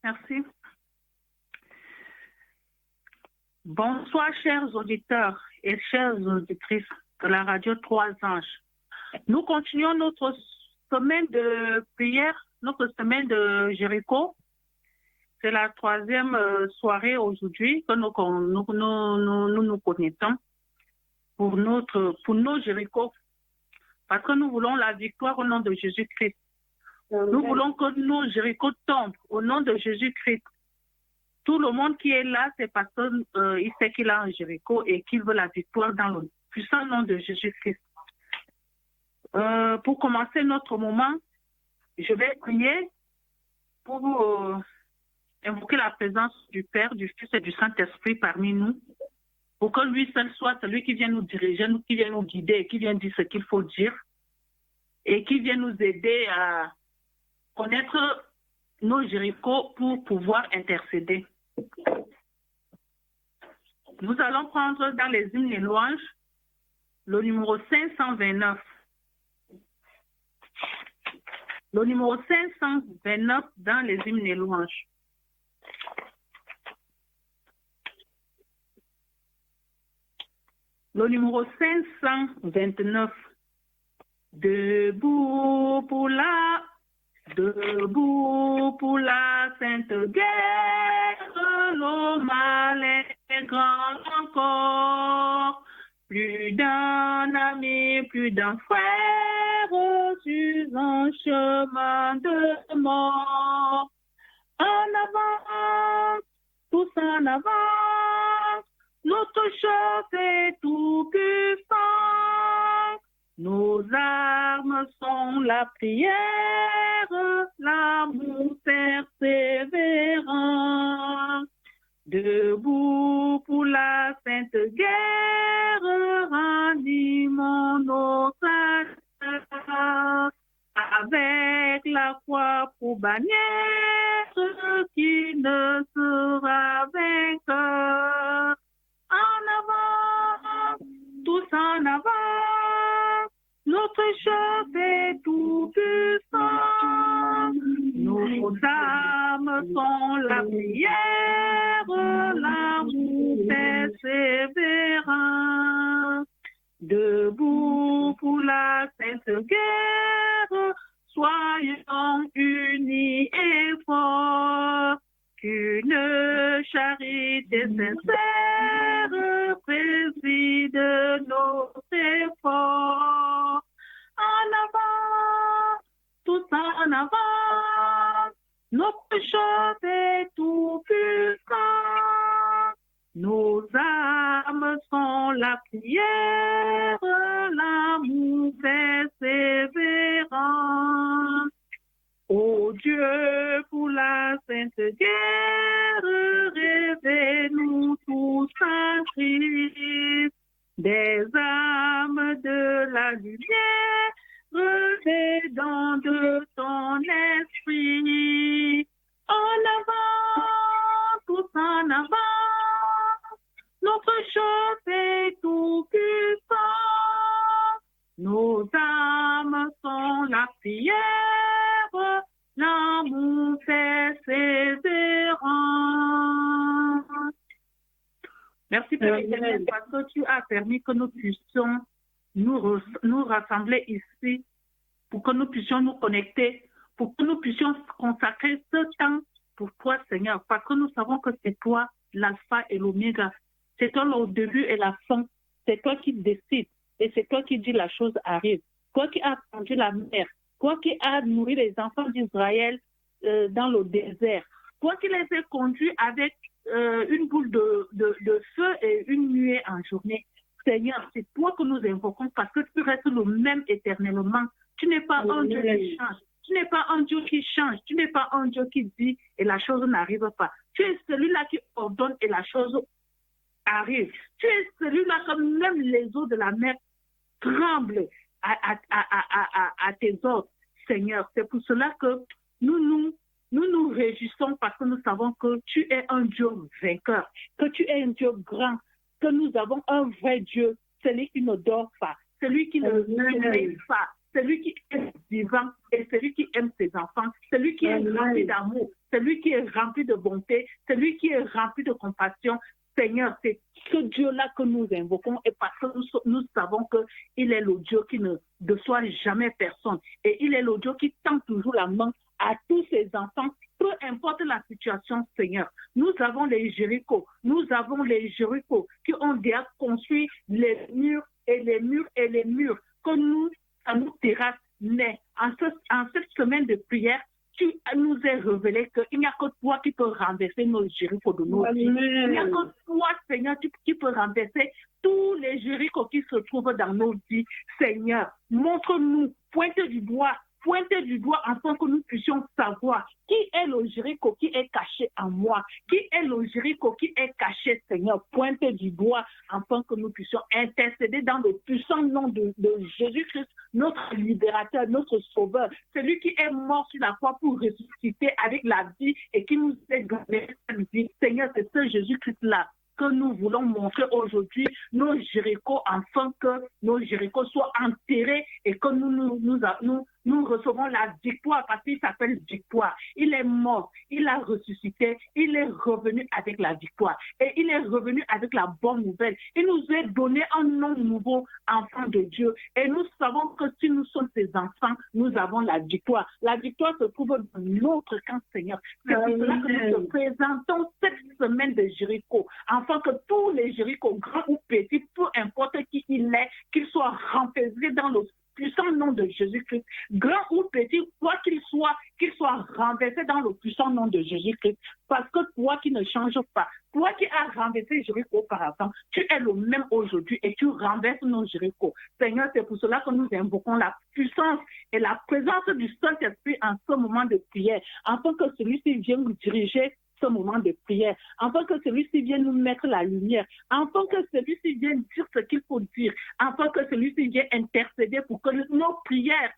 Merci. Bonsoir, chers auditeurs et chères auditrices de la radio Trois Anges. Nous continuons notre semaine de prière, notre semaine de Jéricho. C'est la troisième soirée aujourd'hui que nous connaissons pour nos Jéricho. Parce que nous voulons la victoire au nom de Jésus-Christ. Nous voulons que nos Jéricho tombent au nom de Jésus-Christ. Tout le monde qui est là, c'est parce qu'il sait qu'il a un Jéricho et qu'il veut la victoire dans le puissant nom de Jésus-Christ. Pour commencer notre moment, je vais prier pour invoquer la présence du Père, du Fils et du Saint-Esprit parmi nous, pour que lui seul soit celui qui vient nous diriger, qui vient nous guider, qui vient dire ce qu'il faut dire et qui vient nous aider à connaître nos Jéricho pour pouvoir intercéder. Nous allons prendre dans les hymnes et louanges le numéro 529. Le numéro 529 dans les hymnes et louanges. Le numéro 529. Debout pour la sainte guerre, le mal est grand encore. Plus d'un ami, plus d'un frère sur un chemin de mort. En avant, tous en avant, notre chef est tout puissant. Nos armes sont la prière, l'amour persévérant. Debout pour la sainte guerre, ranimons nos âmes. Avec la croix pour bannière, qui ne sera vainqueur. En avant, tous en avant, notre chef est tout puissant. Nos âmes sont la prière, l'amour persévérant. Debout pour la sainte guerre, soyons unis et forts. Qu'une charité sincère préside nos efforts. En avant, tous en avant, notre chef est tout puissant. Nos âmes sont la prière, l'amour persévérant. Ô Dieu, pour la sainte guerre, révèle-nous tous en Christ, des âmes de la lumière, revêtons de ton esprit. En avant, tous en avant, notre chef est tout puissant. Nos âmes sont la prière, l'amour persévérant. Merci Père éternel parce que tu as permis que nous puissions nous rassembler ici, pour que nous puissions nous connecter, pour que nous puissions consacrer ce temps pour toi Seigneur, parce que nous savons que c'est toi l'alpha et l'oméga, c'est toi le début et la fin, c'est toi qui décides et c'est toi qui dis la chose arrive, toi qui as conduit la mer, toi qui as nourri les enfants d'Israël dans le désert, toi qui les as conduits avec une boule de feu et une nuée en journée. Seigneur, c'est toi que nous invoquons parce que tu restes le même éternellement. Tu n'es pas un Dieu qui change. Tu n'es pas un Dieu qui change. Tu n'es pas un Dieu qui dit et la chose n'arrive pas. Tu es celui-là qui ordonne et la chose arrive. Tu es celui-là comme même les eaux de la mer tremblent à tes ordres, Seigneur. C'est pour cela que nous nous réjouissons parce que nous savons que tu es un Dieu vainqueur, que tu es un Dieu grand, que nous avons un vrai Dieu, celui qui ne dort pas, celui qui ne sommeille pas, celui qui est vivant et celui qui aime ses enfants, celui qui est rempli d'amour, celui qui est rempli de bonté, celui qui est rempli de compassion. Seigneur, c'est ce Dieu-là que nous invoquons et parce que nous savons qu'il est le Dieu qui ne déçoit jamais personne et il est le Dieu qui tend toujours la main à tous ses enfants, peu importe la situation, Seigneur. Nous avons les Jéricho, qui ont déjà construit les murs et les murs et les murs que nous, ça nous terrasse. Mais en cette semaine de prière, tu nous as révélé qu'il n'y a que toi qui peux renverser nos Jéricho de nos vies. Il n'y a que toi, Seigneur, qui peux renverser tous les Jéricho qui se trouvent dans nos vies. Seigneur, montre-nous, pointe du doigt afin que nous puissions savoir qui est le Jéricho qui est caché en moi, qui est le Jéricho qui est caché, Seigneur, pointe du doigt afin que nous puissions intercéder dans le puissant nom de Jésus-Christ, notre libérateur, notre sauveur, celui qui est mort sur la croix pour ressusciter avec la vie et qui nous a donné la vie. Seigneur, c'est ce Jésus-Christ-là que nous voulons montrer aujourd'hui nos Jéricho, afin que nos Jéricho soient enterrés et que nous recevons la victoire parce qu'il s'appelle victoire. Il est mort, il a ressuscité, il est revenu avec la victoire et il est revenu avec la bonne nouvelle. Il nous a donné un nom nouveau, enfant de Dieu. Et nous savons que si nous sommes ses enfants, nous avons la victoire. La victoire se trouve dans notre camp, Seigneur. C'est pour cela que nous te présentons cette semaine de Jéricho, afin que tous les Jéricho, grands ou petits, peu importe qui il est, qu'ils soient renversés dans le puissant nom de Jésus-Christ, grand ou petit, quoi qu'il soit renversé dans le puissant nom de Jésus-Christ, parce que toi qui ne changes pas, toi qui as renversé Jéricho auparavant, tu es le même aujourd'hui et tu renverses nos Jéricho. Seigneur, c'est pour cela que nous invoquons la puissance et la présence du Saint-Esprit en ce moment de prière, afin que celui-ci vienne nous diriger ce moment de prière, afin que celui-ci vienne nous mettre la lumière, afin que celui-ci vienne dire ce qu'il faut dire, afin que celui-ci vienne intercéder pour que nos prières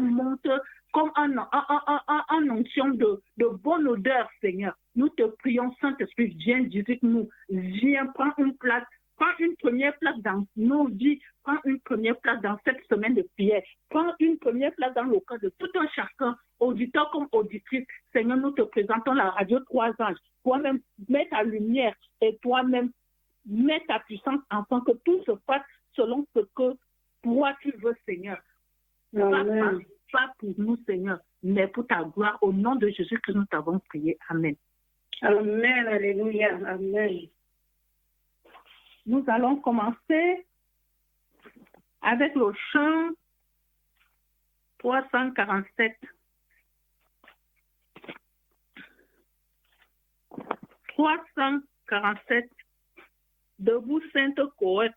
montent comme un onction de bonne odeur, Seigneur. Nous te prions, Saint-Esprit, viens, visite-nous, viens, prends une place. Prends une première place dans nos vies, prends une première place dans cette semaine de prière, prends une première place dans le cœur de tout un chacun, auditeur comme auditrice. Seigneur, nous te présentons la radio Trois Anges. Toi-même, mets ta lumière et toi-même, mets ta puissance afin que tout se passe selon ce que toi tu veux, Seigneur. Pas pour nous, Seigneur, mais pour ta gloire. Au nom de Jésus que nous t'avons prié. Amen. Amen. Alléluia. Amen. Nous allons commencer avec le chant 347. 347. Debout, Sainte Côte.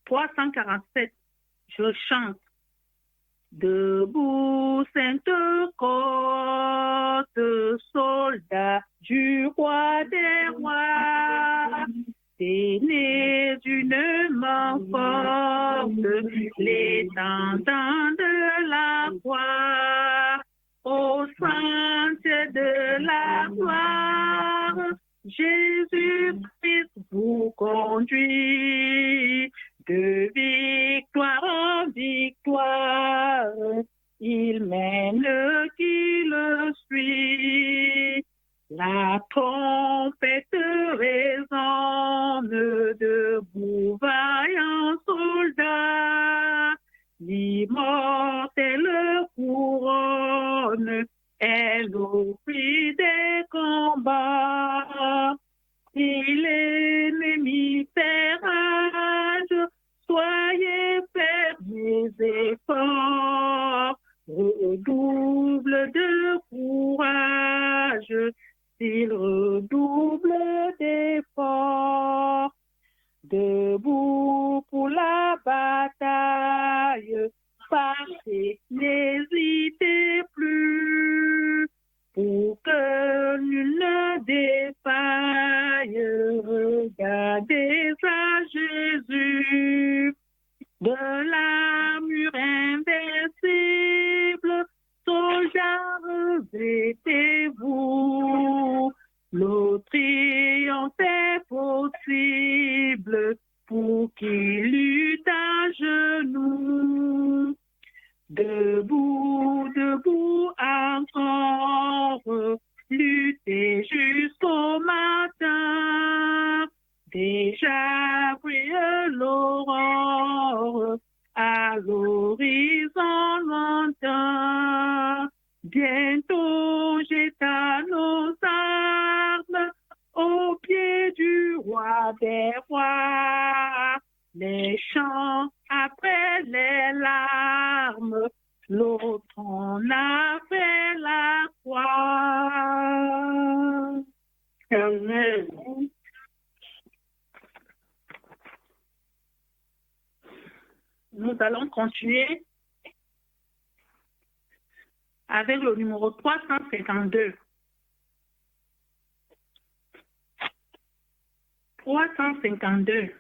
347. Je chante. Debout, Sainte Côte, soldat du roi des rois, t'es d'une main forte, l'étendant de la croix, au centre de la gloire, Jésus-Christ vous conduit de victoire en victoire. Il mène qui le suit. La trompette résonne, debout vaillant soldat. L'immortelle couronne est le prix des combats. Si l'ennemi fait rage, soyez fermes et forts, redouble de courage, s'il redouble d'efforts. Debout pour la bataille, partez, n'hésitez plus, pour que nul ne défaille, regardez à Jésus. De l'armure invincible, soldats, revêtez-vous. Le triomphe est possible pour qui lutte à genoux. Bientôt jeta nos armes au pied du roi des rois. Les chants après les larmes, l'autre en a fait la croix. Amen. Nous allons continuer avec le numéro 352. 352.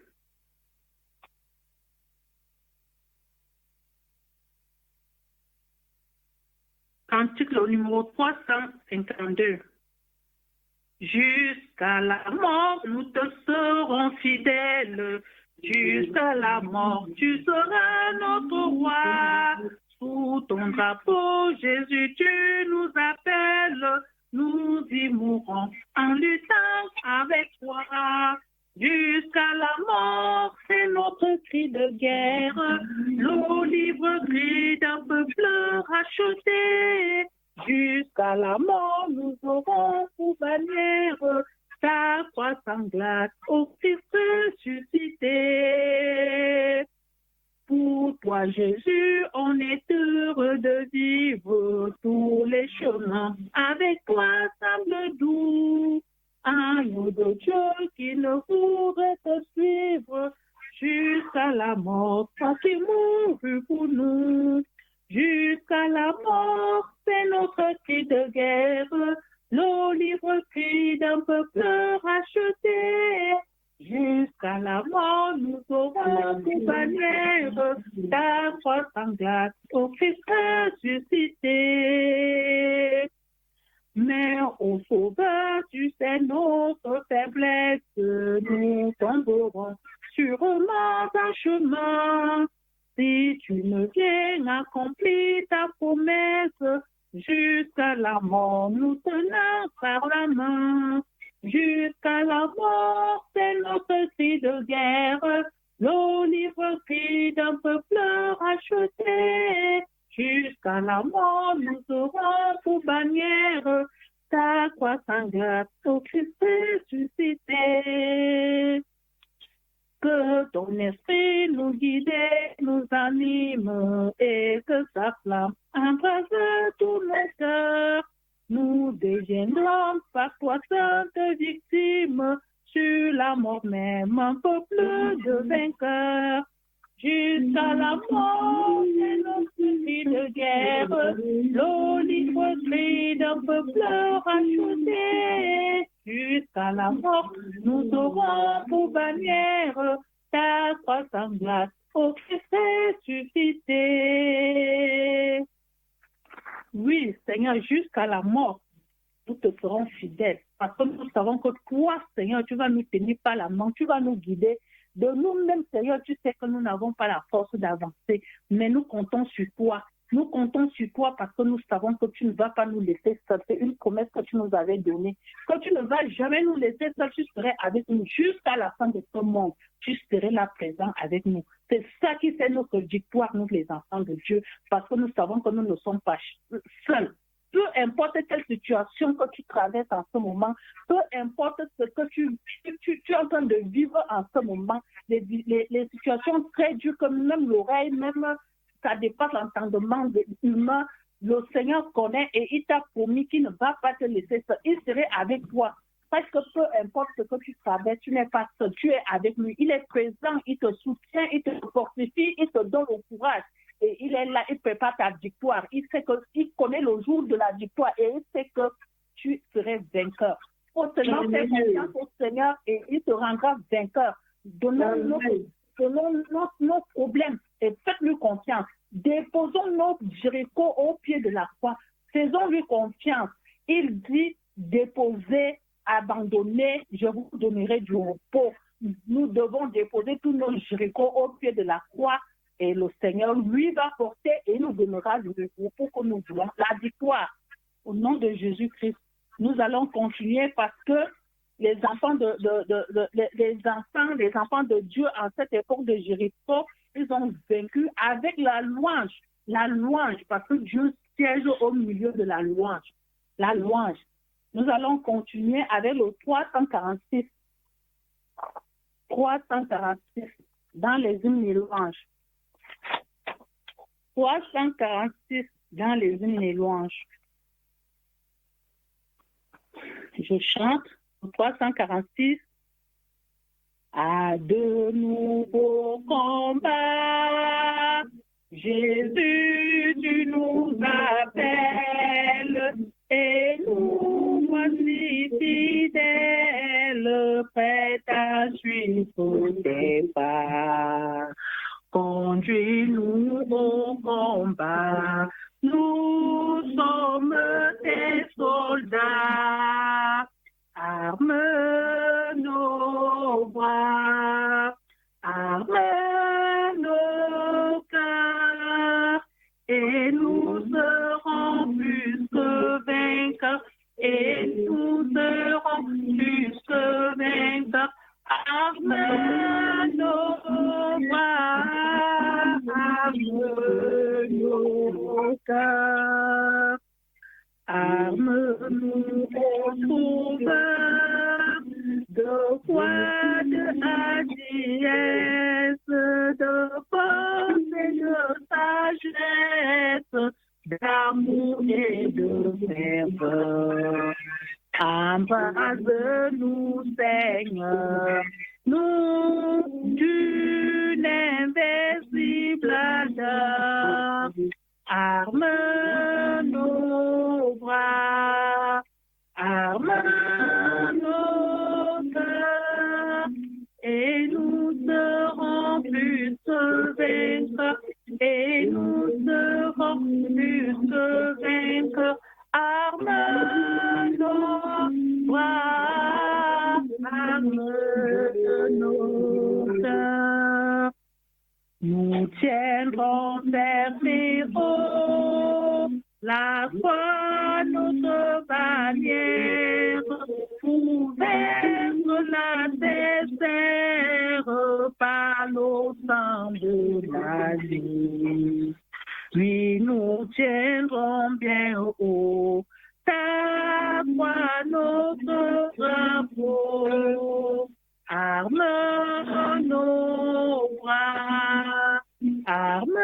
Cantique le numéro 352. Jusqu'à la mort, nous te serons fidèles. Jusqu'à la mort, tu seras notre roi. Sous ton drapeau, Jésus, tu nous appelles. Nous y mourrons en luttant avec toi. Jusqu'à la mort, c'est notre cri de guerre. L'olive cri d'un peuple racheté. Jusqu'à la mort, nous aurons pour bannière ta croix sanglante au Christ ressuscité. Pour toi, Jésus, on est heureux de vivre tous les chemins. Avec toi, semble doux. Agneau de Dieu qui ne pourrait te suivre jusqu'à la mort, toi qui mourus pour nous. Jusqu'à la mort, c'est notre cri de guerre, l'olive cri d'un peuple racheté. Jusqu'à la mort, nous aurons pour bannière ta croix sanglante au Christ ressuscité. Mais ô Sauveur, tu sais notre faiblesse, nous tomberons sûrement un chemin. Si tu ne viens accomplir ta promesse, jusqu'à la mort, nous tenons par la main. Jusqu'à la mort, c'est notre cri de guerre, l'olive cri d'un peuple racheté. Jusqu'à la mort, nous aurons pour bannière ta croix sanglante au Christ ressuscité. Que ton esprit nous guide, nous anime et que sa flamme embrase tous nos cœurs. Nous deviendrons par toi sainte victime sur la mort même, un peuple de vainqueurs. Jusqu'à la mort, c'est notre cri de guerre, l'olive cri d'un peuple racheté. Jusqu'à la mort, nous aurons pour bannière ta croix sanglante au Christ ressuscité. Oui, Seigneur, jusqu'à la mort, nous te serons fidèles. Parce que nous savons que toi, Seigneur, tu vas nous tenir par la main, tu vas nous guider. De nous-mêmes, Seigneur, tu sais que nous n'avons pas la force d'avancer, mais nous comptons sur toi. Nous comptons sur toi parce que nous savons que tu ne vas pas nous laisser seuls. C'est une promesse que tu nous avais donnée. Que tu ne vas jamais nous laisser seuls, tu serais avec nous jusqu'à la fin de ce monde. Tu serais là présent avec nous. C'est ça qui fait notre victoire, nous les enfants de Dieu, parce que nous savons que nous ne sommes pas seuls. Peu importe quelle situation que tu traverses en ce moment, peu importe ce que tu es en train de vivre en ce moment, les situations très dures, comme même l'oreille, même ça dépasse l'entendement humain, le Seigneur connaît et il t'a promis qu'il ne va pas te laisser seul. Il serait avec toi. Parce que peu importe ce que tu traverses, tu n'es pas seul, tu es avec lui. Il est présent, il te soutient, il te fortifie, il te donne le courage. Et il est là, il prépare ta victoire. Il sait qu'il connaît le jour de la victoire et il sait que tu serais vainqueur. Au Seigneur, fais confiance au Seigneur et il te rendra vainqueur. Donnons nos problèmes et faites-lui confiance. Déposons notre Jéricho au pied de la croix. Faisons-lui confiance. Il dit, déposez, abandonnez, je vous donnerai du repos. Nous devons déposer tous nos Jéricho au pied de la croix. Et le Seigneur, lui, va porter et nous donnera le repos que nous voulons, la victoire. Au nom de Jésus-Christ, nous allons continuer parce que les enfants les enfants de Dieu en cette époque de Jéricho, ils ont vaincu avec la louange, parce que Dieu siège au milieu de la louange. La louange. Nous allons continuer avec le 346. 346 dans les hymnes et louanges. 346 dans les hymnes et louanges. Je chante le 346. À de nouveaux combats, Jésus, tu nous appelles et nous voici fidèles, prêts à suivre tes pas. Conduis-nous au combat, nous sommes tes soldats. Arme nos bras, arme nos cœurs, et nous serons plus que vainqueurs, et nous serons plus que vainqueurs. Arme nos bras, arme nos cœurs. Arme-nous au sauveur de foi, de hardiesse, de force et de sagesse, d'amour et de ferveur. Embrase-nous, Seigneur, nous d'une invincible ardeur. Arme nos bras, arme nos cœurs, et nous serons plus que vainqueurs, et nous serons plus que vainqueurs. Arme nos bras, arme nos cœurs. Nous tiendrons fermés haut la foi, notre bannière, pour vaincre l'adversaire par le sang de la vie. Puis nous tiendrons bien haut ta foi, notre drapeau. Arme nos bras, arme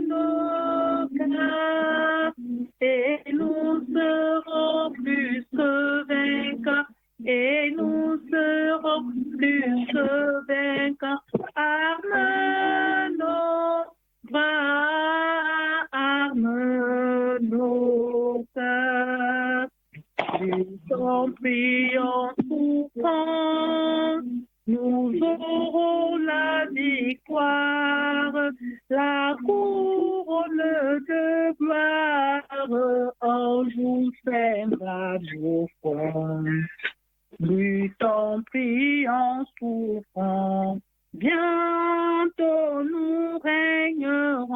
nos cœurs, et nous serons plus que vainqueurs, et nous serons plus que vainqueurs. Arme nos bras, arme nos cœurs. Nous t'en prions souffrant, nous aurons la victoire, la couronne de gloire, un jour viendra au fond. Luttons, prions, souffrons, bientôt nous régnerons.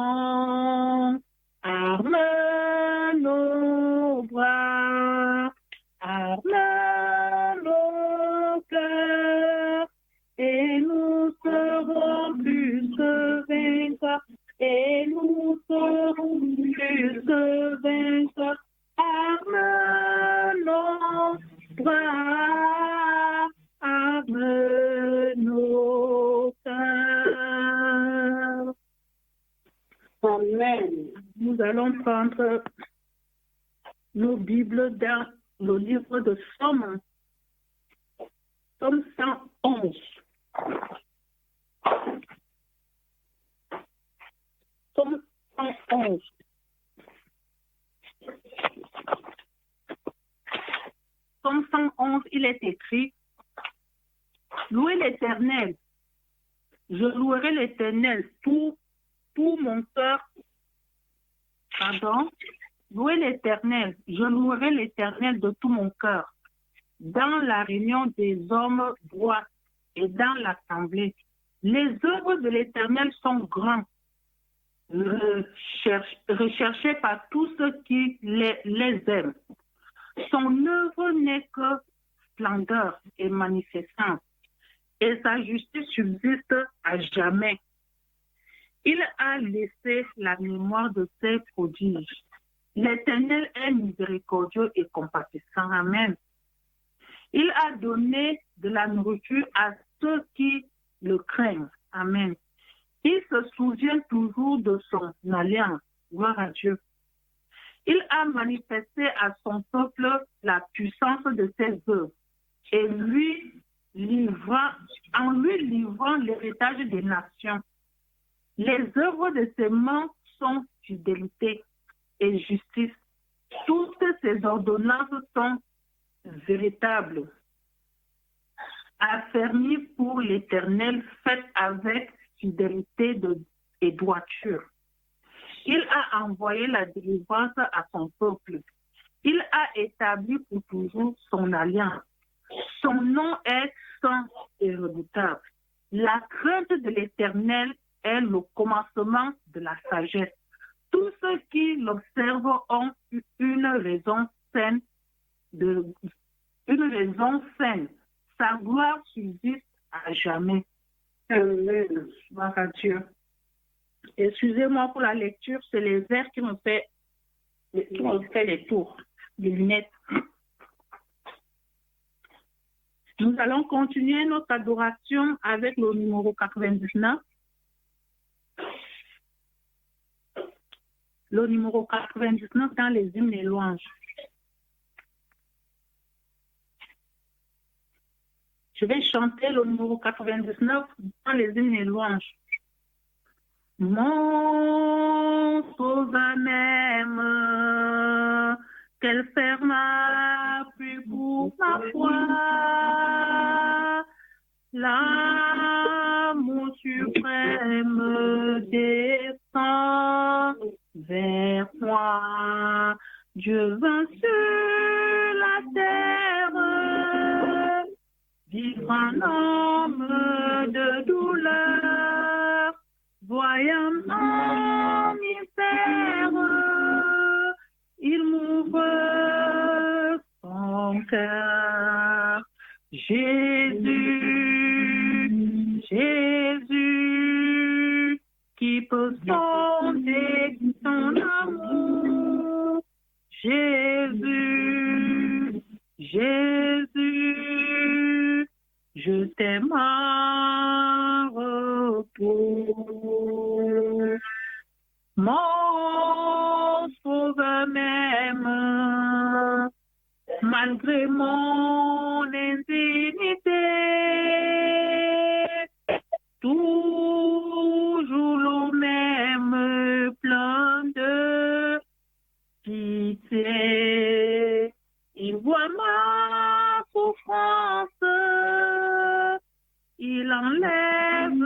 Arme nos bras, arme nos cœurs, et nous serons plus que vainqueurs, et nous serons plus que vainqueurs. Arme nos bras, arme nos cœurs. Amen. Nous allons prendre nos Bibles dans le livre de Somme, Somme 111. Somme 111. Somme 111, il est écrit: Louez l'Éternel. Je louerai l'Éternel tout mon cœur. Pardon. Louez l'Éternel. Je louerai l'Éternel de tout mon cœur. Dans la réunion des hommes droits et dans l'assemblée. Les œuvres de l'Éternel sont grands, recherchées par tous ceux qui les aiment. Son œuvre n'est que splendeur et magnificence, et sa justice subsiste à jamais. Il a laissé la mémoire de ses prodiges L'Éternel est miséricordieux et compatissant. Amen. Il a donné de la nourriture à ceux qui le craignent. Amen. Il se souvient toujours de son alliance. Gloire à Dieu. Il a manifesté à son peuple la puissance de ses œuvres et en lui livrant l'héritage des nations. Les œuvres de ses mains sont fidélité et justice. Toutes ses ordonnances sont véritables, affermies pour l'Éternel, faites avec fidélité et droiture. Il a envoyé la délivrance à son peuple. Il a établi pour toujours son alliance. Son nom est saint et redoutable. La crainte de l'Éternel est le commencement de la sagesse. Tous ceux qui l'observent ont une raison saine. Sa gloire subsiste à jamais. Amen. Gloire à Dieu. Excusez-moi pour la lecture, c'est les vers qui me fait les tours, les lunettes. Nous allons continuer notre adoration avec le numéro 99. Le numéro 99 dans les hymnes et louanges. Je vais chanter le numéro 99 dans les hymnes et louanges. Mon sauveur m'aime, quel fer m'a pris pour ma foi. L'amour suprême descend vers moi. Dieu vint sur la terre, vivre un homme de douleur, voyant mon misère, il m'ouvre son cœur. Jésus, Jésus, qui peut sonder ton amour. Jésus, Jésus, je t'aime en retour. Mon sauveur m'aime, malgré mon indignité. Toujours le même plein de pitié. Il voit ma souffrance, il enlève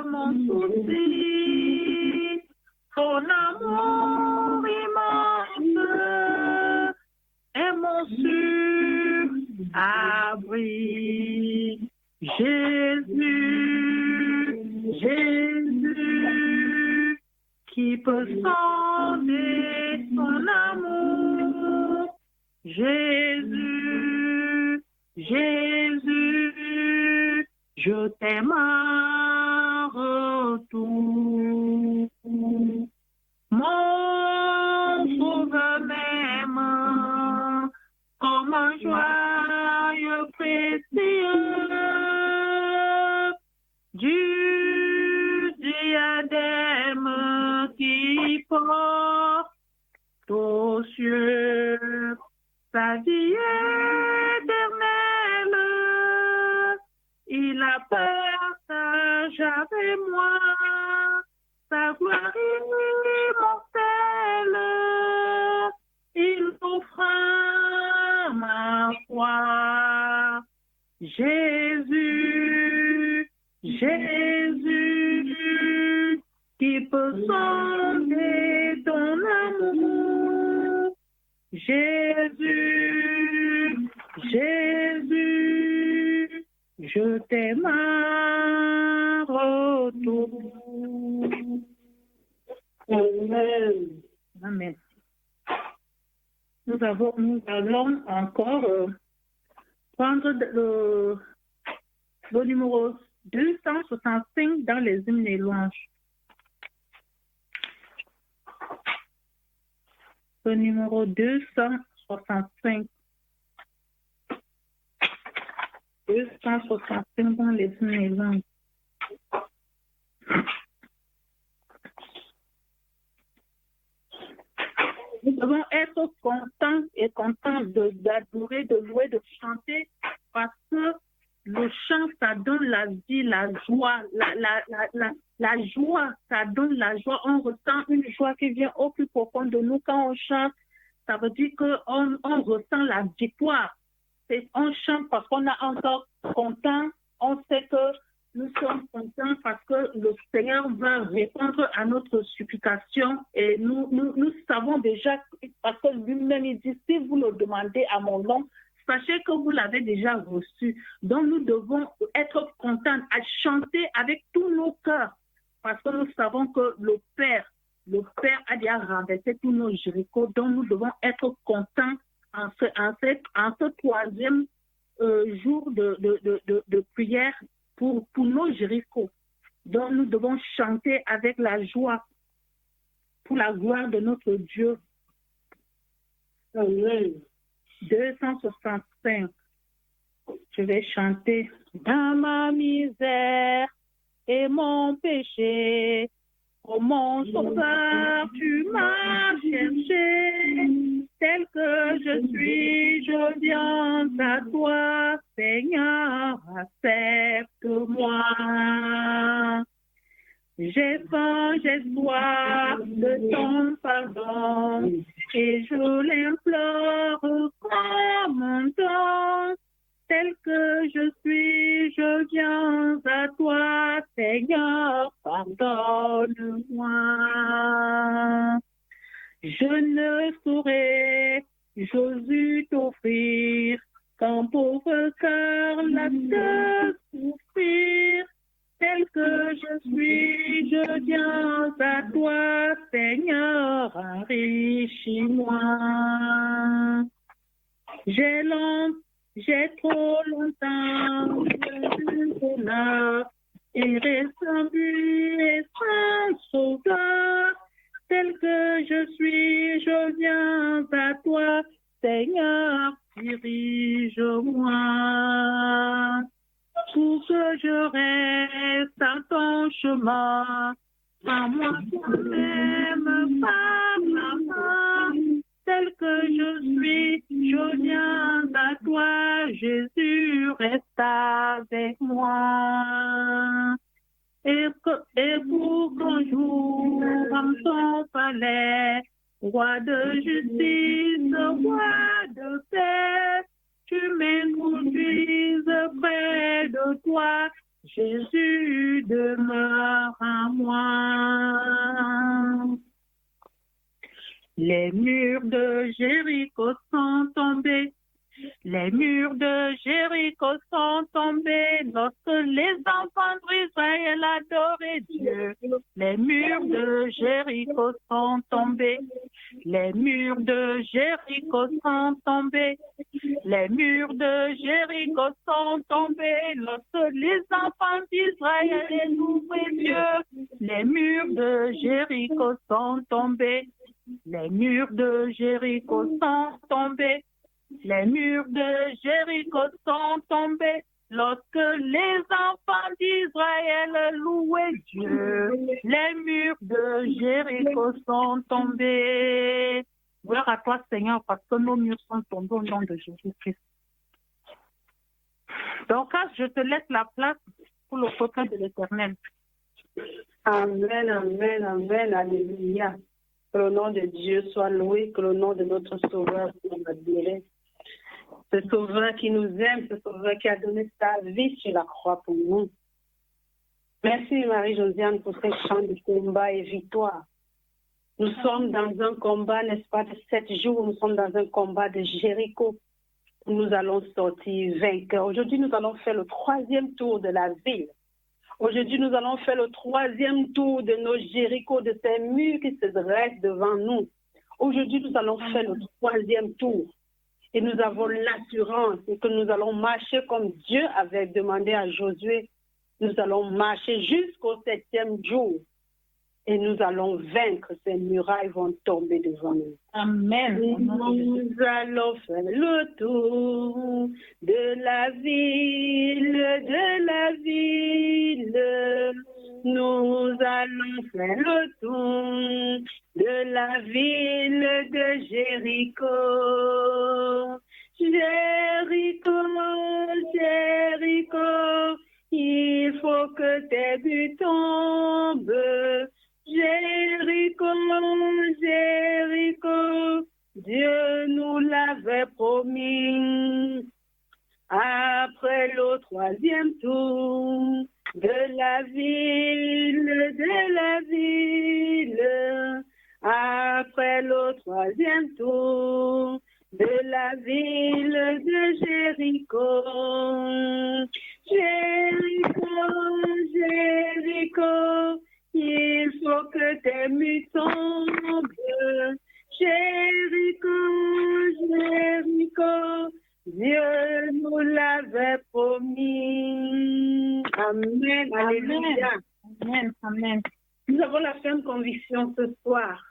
mon souci. Son amour immense est mon sûr abri. Jésus, Jésus, qui peut sonder son amour. Jésus, Jésus, je t'aime en retour. Mon sauveur m'aime comme un joyeux précieux du diadème qui porte aux cieux. Sa vie éternelle, il a partagé avec moi sa gloire immortelle. Il offre ma foi. Jésus, Jésus, qui peut sonder ton amour. Jésus, Jésus, je t'aime en retour. Amen. Amen. Nous allons encore prendre le numéro 265 dans les hymnes et louanges. numéro 265. 265 dans les maisons. Nous devons être contents d'adorer, de louer, de chanter, parce que le chant, ça donne la vie, la joie, la joie, ça donne la joie. On ressent une joie qui vient au plus profond de nous quand on chante. Ça veut dire qu'on ressent la victoire. On chante parce qu'on a encore content. On sait que nous sommes contents parce que le Seigneur va répondre à notre supplication. Et nous savons déjà, parce que lui-même, il dit, si vous le demandez à mon nom, sachez que vous l'avez déjà reçu. Donc, nous devons être contents, à chanter avec tous nos cœurs, parce que nous savons que le Père a déjà renversé tous nos Jéricho. Donc, nous devons être contents en ce troisième jour de prière pour nos Jéricho. Donc, nous devons chanter avec la joie pour la gloire de notre Dieu. Amen. 265. Je vais chanter. Dans ma misère et mon péché, oh mon sauveur, tu m'as cherché. Tel que je suis, je viens à toi, Seigneur, accepte-moi. J'ai faim, j'ai soif de ton pardon, et je l'implore comme un don. Tel que je suis, je viens à toi, Seigneur, pardonne-moi. Je ne saurais, Jésus, t'offrir qu'un pauvre cœur l'a de souffrir. Tel que je suis, je viens à toi, Seigneur, enrichis-moi. J'ai trop longtemps vécu là, et ressemblé et sans sauveur. Tel que je suis, je viens à toi, Seigneur, dirige-moi. Pour que je reste à ton chemin, prends-moi toi-même par la main. Tel que je suis, je viens à toi, Jésus, reste avec moi. Et pour qu'un jour, en ton palais, roi de justice, roi de paix, tu m'introduises près de toi, Jésus demeure en moi. Les murs de Jéricho sont tombés. Les murs de Jéricho sont tombés lorsque les enfants d'Israël adoraient Dieu. Les murs de Jéricho sont tombés. Les murs de Jéricho sont tombés. Les murs de Jéricho sont tombés lorsque les enfants d'Israël louaient Dieu. Les murs de Jéricho sont tombés. Les murs de Jéricho sont tombés. Les murs de Jéricho sont tombés lorsque les enfants d'Israël louaient Dieu. Les murs de Jéricho sont tombés. Gloire à toi, Seigneur, parce que nos murs sont tombés au nom de Jésus-Christ. Donc, je te laisse la place pour le peuple de l'Éternel. Amen, amen, amen, alléluia. Que le nom de Dieu soit loué, que le nom de notre Sauveur soit admiré. Ce Sauveur qui nous aime, ce Sauveur qui a donné sa vie sur la croix pour nous. Merci Marie-Josiane pour ces chants de combat et victoire. Nous sommes dans un combat, n'est-ce pas, de 7 jours, nous sommes dans un combat de Jéricho. Nous allons sortir vainqueurs. Aujourd'hui, nous allons faire le 3e tour de la ville. Aujourd'hui, nous allons faire le 3e tour de nos Jéricho, de ces murs qui se dressent devant nous. Aujourd'hui, nous allons faire le 3e tour. Et nous avons l'assurance que nous allons marcher comme Dieu avait demandé à Josué. Nous allons marcher jusqu'au 7e jour. et nous allons vaincre. Ces murailles vont tomber devant nous. Amen. Nous allons faire le tour de la ville, Nous allons faire le tour de la ville de Jéricho. Jéricho, Jéricho, il faut que tes buts tombent. Jéricho, Jéricho, Dieu nous l'avait promis. Après le troisième tour de la ville, après le troisième tour de la ville de Jéricho. Jéricho, Jéricho, il faut que tes murs tombent. Jéricho, Jéricho, Dieu nous l'avait promis. Amen. Alléluia. Amen. Amen. Nous avons la ferme conviction ce soir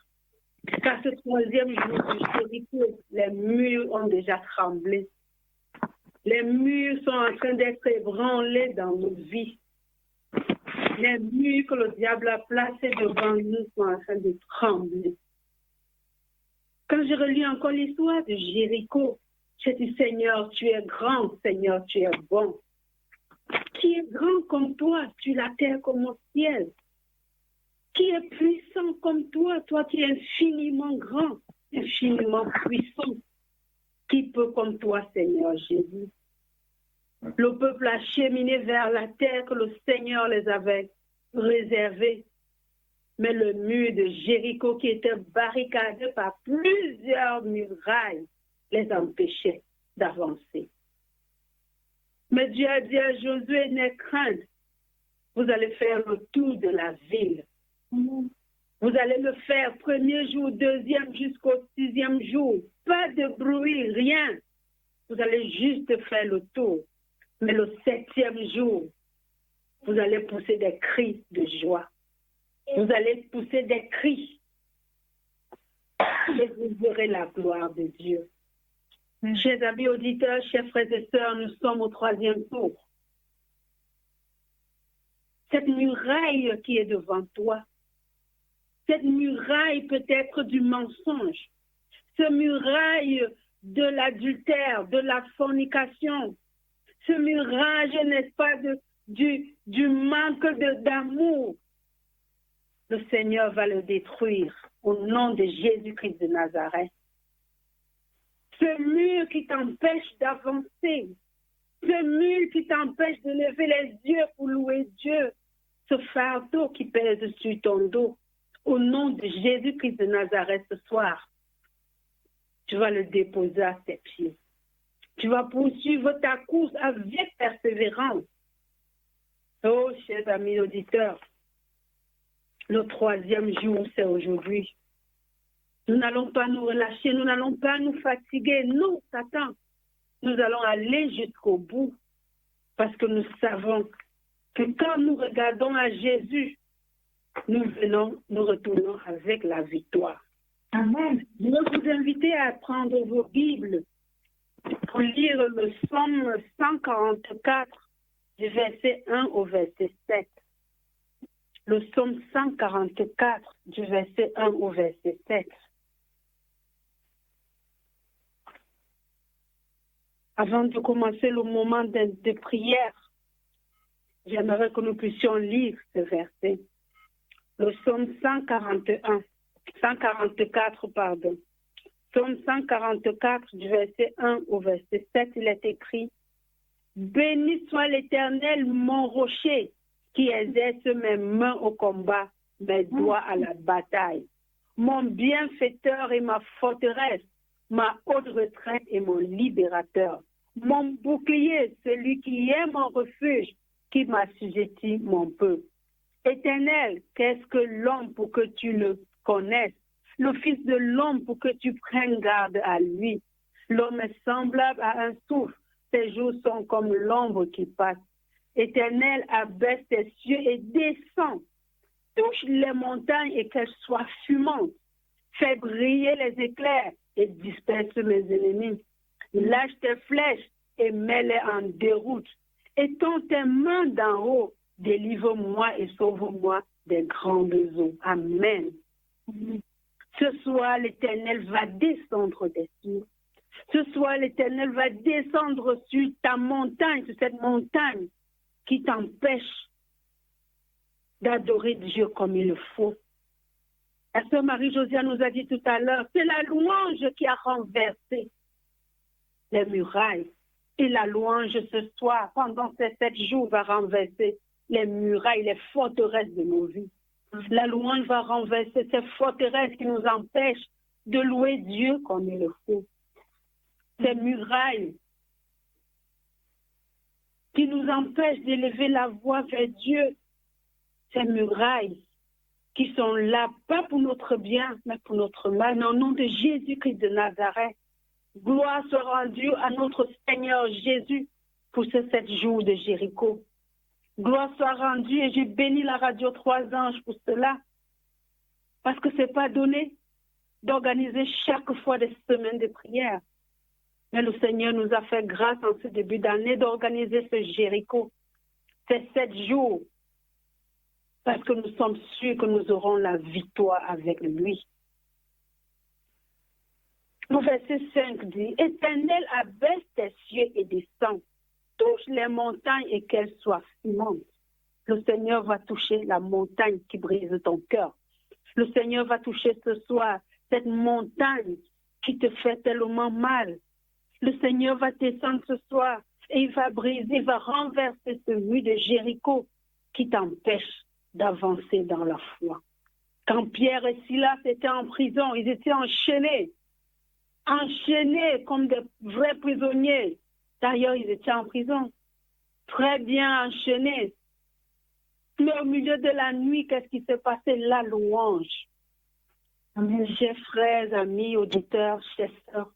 qu'à ce troisième jour du Jéricho, les murs ont déjà tremblé. Les murs sont en train d'être ébranlés dans nos vies. Les murs que le diable a placés devant nous sont en train de trembler. Quand je relis encore l'histoire de Jéricho, je dis, Seigneur, tu es grand, Seigneur, tu es bon. Qui est grand comme toi, tu la terre comme au ciel? Qui est puissant comme toi, toi qui es infiniment grand, infiniment puissant? Qui peut comme toi, Seigneur Jésus? Le peuple a cheminé vers la terre que le Seigneur les avait réservée. Mais le mur de Jéricho, qui était barricadé par plusieurs murailles, les empêchait d'avancer. Mais Dieu a dit à Josué, n'aie crainte, vous allez faire le tour de la ville. Vous allez le faire premier jour, deuxième jusqu'au 6e jour. Pas de bruit, rien. Vous allez juste faire le tour. Mais le 7e jour, vous allez pousser des cris de joie. Vous allez pousser des cris. Et vous verrez la gloire de Dieu. Chers amis auditeurs, chers frères et sœurs, nous sommes au 3e tour. Cette muraille qui est devant toi, cette muraille peut être du mensonge, ce muraille de l'adultère, de la fornication, ce muraille, n'est-ce pas, du manque d'amour. Le Seigneur va le détruire au nom de Jésus-Christ de Nazareth. Ce mur qui t'empêche d'avancer, ce mur qui t'empêche de lever les yeux pour louer Dieu, ce fardeau qui pèse sur ton dos, au nom de Jésus-Christ de Nazareth ce soir, tu vas le déposer à tes pieds. Tu vas poursuivre ta course avec persévérance. Oh, chers amis auditeurs, le 3e jour, c'est aujourd'hui. Nous n'allons pas nous relâcher, nous n'allons pas nous fatiguer. Non, Satan, nous allons aller jusqu'au bout parce que nous savons que quand nous regardons à Jésus, nous retournons avec la victoire. Amen. Je vais vous inviter à prendre vos Bibles pour lire le psaume 144 du verset 1 au verset 7. Le psaume 144 du verset 1 au verset 7. Avant de commencer le moment de prière, j'aimerais que nous puissions lire ce verset. Le psaume 144, pardon. Psaume 144 du verset 1 au verset 7, il est écrit « Béni soit l'Éternel, mon rocher, qui exerce mes mains au combat, mes doigts à la bataille. Mon bienfaiteur et ma forteresse, ma haute retraite et mon libérateur. Mon bouclier, celui qui est mon refuge, qui m'assujettit mon peuple. Éternel, qu'est-ce que l'homme pour que tu le connaisses? Le Fils de l'homme pour que tu prennes garde à lui. L'homme est semblable à un souffle. Ses jours sont comme l'ombre qui passe. Éternel, abaisse tes cieux et descends. touche les montagnes et qu'elles soient fumantes. Fais briller les éclairs et disperse mes ennemis. Lâche tes flèches et mets-les en déroute. Étends tes mains d'en haut, délivre-moi et sauve-moi des grandes eaux. Amen. Ce soir, l'Éternel va descendre des cieux. Ce soir, l'Éternel va descendre sur ta montagne, sur cette montagne qui t'empêche d'adorer Dieu comme il le faut. La sœur Marie-Josiane nous a dit tout à l'heure, c'est la louange qui a renversé les murailles. Et la louange ce soir, pendant ces 7 jours, va renverser les murailles, les forteresses de nos vies. La louange va renverser ces forteresses qui nous empêchent de louer Dieu comme il le faut. Ces murailles qui nous empêchent d'élever la voix vers Dieu. Ces murailles qui sont là, pas pour notre bien, mais pour notre mal. Mais au nom de Jésus-Christ de Nazareth, gloire soit rendue à notre Seigneur Jésus pour ces 7 jours de Jéricho. Gloire soit rendue et j'ai béni la radio 3 anges pour cela. Parce que ce n'est pas donné d'organiser chaque fois des semaines de prière. Mais le Seigneur nous a fait grâce en ce début d'année d'organiser ce Jéricho, ces 7 jours, parce que nous sommes sûrs que nous aurons la victoire avec lui. Le verset 5 dit, « Éternel, abaisse tes cieux et descends, touche les montagnes et qu'elles soient fumantes. » Le Seigneur va toucher la montagne qui brise ton cœur. Le Seigneur va toucher ce soir cette montagne qui te fait tellement mal. Le Seigneur va descendre ce soir et il va briser, il va renverser ce mur de Jéricho qui t'empêche d'avancer dans la foi. Quand Pierre et Silas étaient en prison, ils étaient enchaînés comme des vrais prisonniers. D'ailleurs, ils étaient en prison, très bien enchaînés. Mais au milieu de la nuit, qu'est-ce qui s'est passé? La louange. Chers frères, amis, auditeurs, chers sœurs,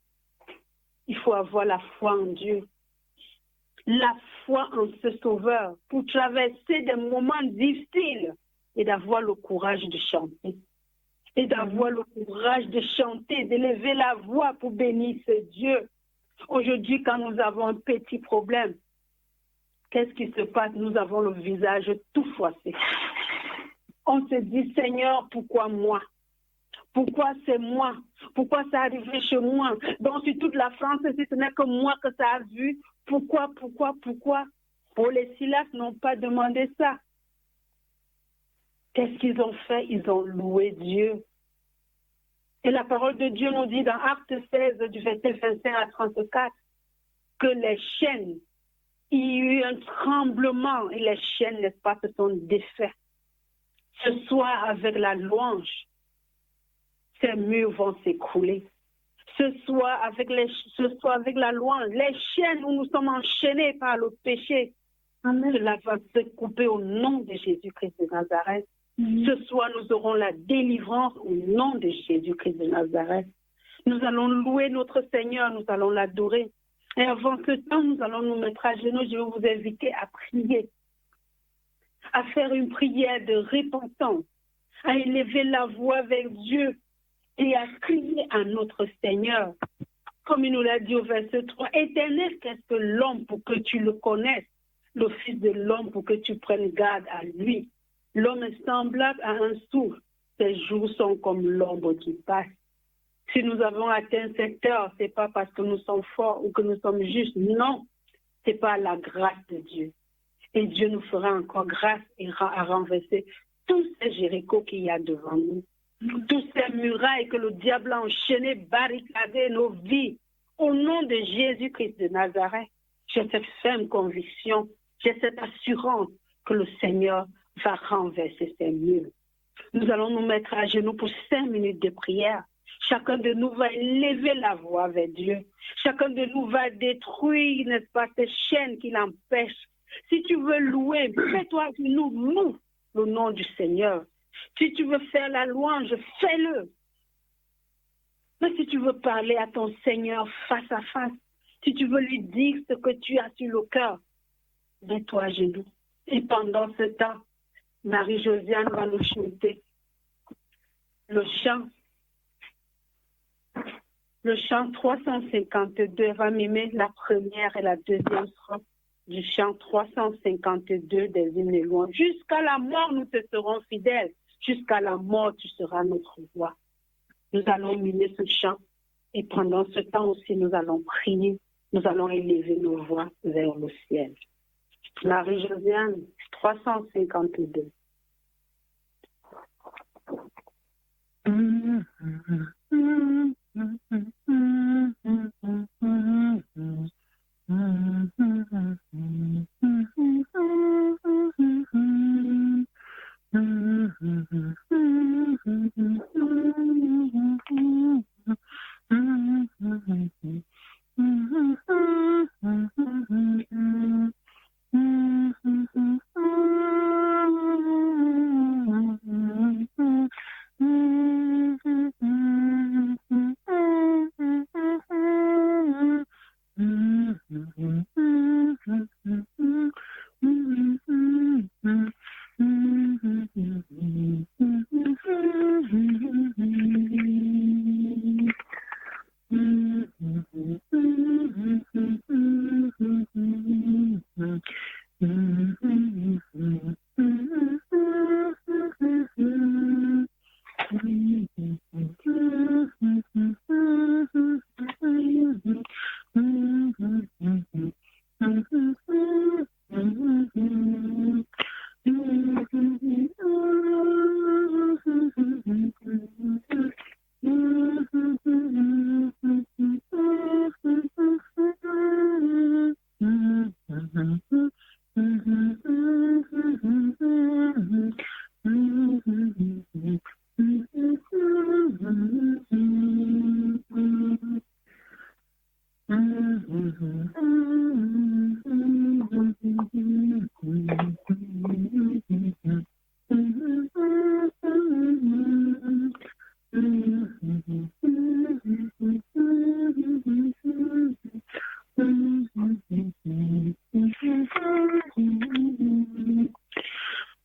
il faut avoir la foi en Dieu, la foi en ce Sauveur pour traverser des moments difficiles et d'avoir le courage de chanter. Et d'avoir le courage de chanter, d'élever la voix pour bénir ce Dieu. Aujourd'hui, quand nous avons un petit problème, qu'est-ce qui se passe? Nous avons le visage tout froissé. On se dit, Seigneur, pourquoi moi? Pourquoi c'est moi? Pourquoi ça arrivé chez moi? Donc, sur toute la France, si ce n'est que moi que ça a vu, pourquoi? Paul et Silas n'ont pas demandé ça. Qu'est-ce qu'ils ont fait? Ils ont loué Dieu. Et la parole de Dieu nous dit dans Acte 16, du verset 25 à 34, que les chaînes, il y a eu un tremblement et les chaînes, n'est-ce pas, se sont défaites. Ce soir, avec la louange, ces murs vont s'écrouler. Ce soir, avec la louange, les chaînes où nous sommes enchaînés par le péché, cela va se couper au nom de Jésus-Christ de Nazareth. Ce soir, nous aurons la délivrance au nom de Jésus-Christ de Nazareth. Nous allons louer notre Seigneur, nous allons l'adorer. Et avant ce temps, nous allons nous mettre à genoux. Je vais vous inviter à prier, à faire une prière de repentance, à élever la voix vers Dieu et à crier à notre Seigneur. Comme il nous l'a dit au verset 3, « Éternel, qu'est-ce que l'homme pour que tu le connaisses, le Fils de l'homme pour que tu prennes garde à lui. L'homme est semblable à un souffle, ses jours sont comme l'ombre qui passe. » Si nous avons atteint cette heure, ce n'est pas parce que nous sommes forts ou que nous sommes justes. Non, c'est par la grâce de Dieu. Et Dieu nous fera encore grâce à renverser tous ces Jérichos qu'il y a devant nous. Toutes ces murailles que le diable a enchaînées, barricadées nos vies. Au nom de Jésus-Christ de Nazareth, j'ai cette ferme conviction, j'ai cette assurance que le Seigneur va renverser ces murs. Nous allons nous mettre à genoux pour 5 minutes de prière. Chacun de nous va élever la voix vers Dieu. Chacun de nous va détruire, n'est-ce pas, ces chaînes qui l'empêchent. Si tu veux louer, mets-toi à genoux, loue le nom du Seigneur. Si tu veux faire la louange, fais-le. Mais si tu veux parler à ton Seigneur face à face, si tu veux lui dire ce que tu as sur le cœur, mets-toi à genoux. Et pendant ce temps, Marie-Josiane va nous chanter le chant 352. Va mimer la première et la deuxième strophe du chant 352 des hymnes et louanges. Jusqu'à la mort, nous te serons fidèles. Jusqu'à la mort, tu seras notre voix. Nous allons mimer ce chant et pendant ce temps aussi, nous allons prier. Nous allons élever nos voix vers le ciel. Marie-Josiane, 352.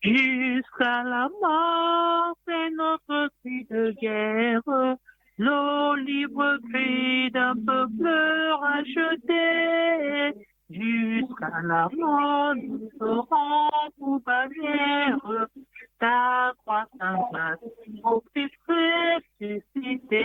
Jusqu'à la mort, c'est notre cri de guerre, le libre cri d'un peuple racheté. Jusqu'à la mort, nous serons pour bannière ta croix sans place, au Christ ressuscité.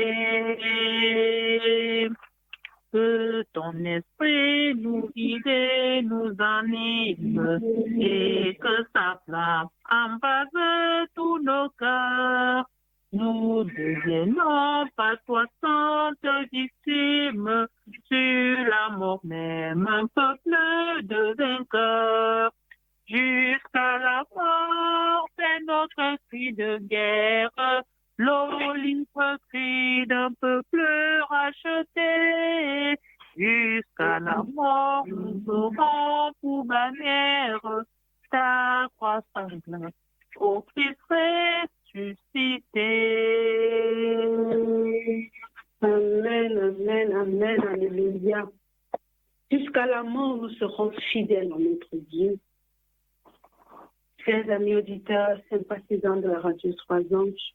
Que ton esprit nous guide, nous anime, et que sa flamme embrase tous nos cœurs. Nous deviennons par toi sainte victime, sur la mort même, un peuple de vainqueurs. Jusqu'à la mort, c'est notre cri de guerre, l'olive cri d'un peuple racheté. Jusqu'à la mort, nous aurons pour bannière ta croix sanglante, au Christ ressuscité. Amen, amen, amen, alléluia. Jusqu'à la mort, nous serons fidèles à notre Dieu. Chers amis auditeurs, sympathisants de la radio Trois Anges,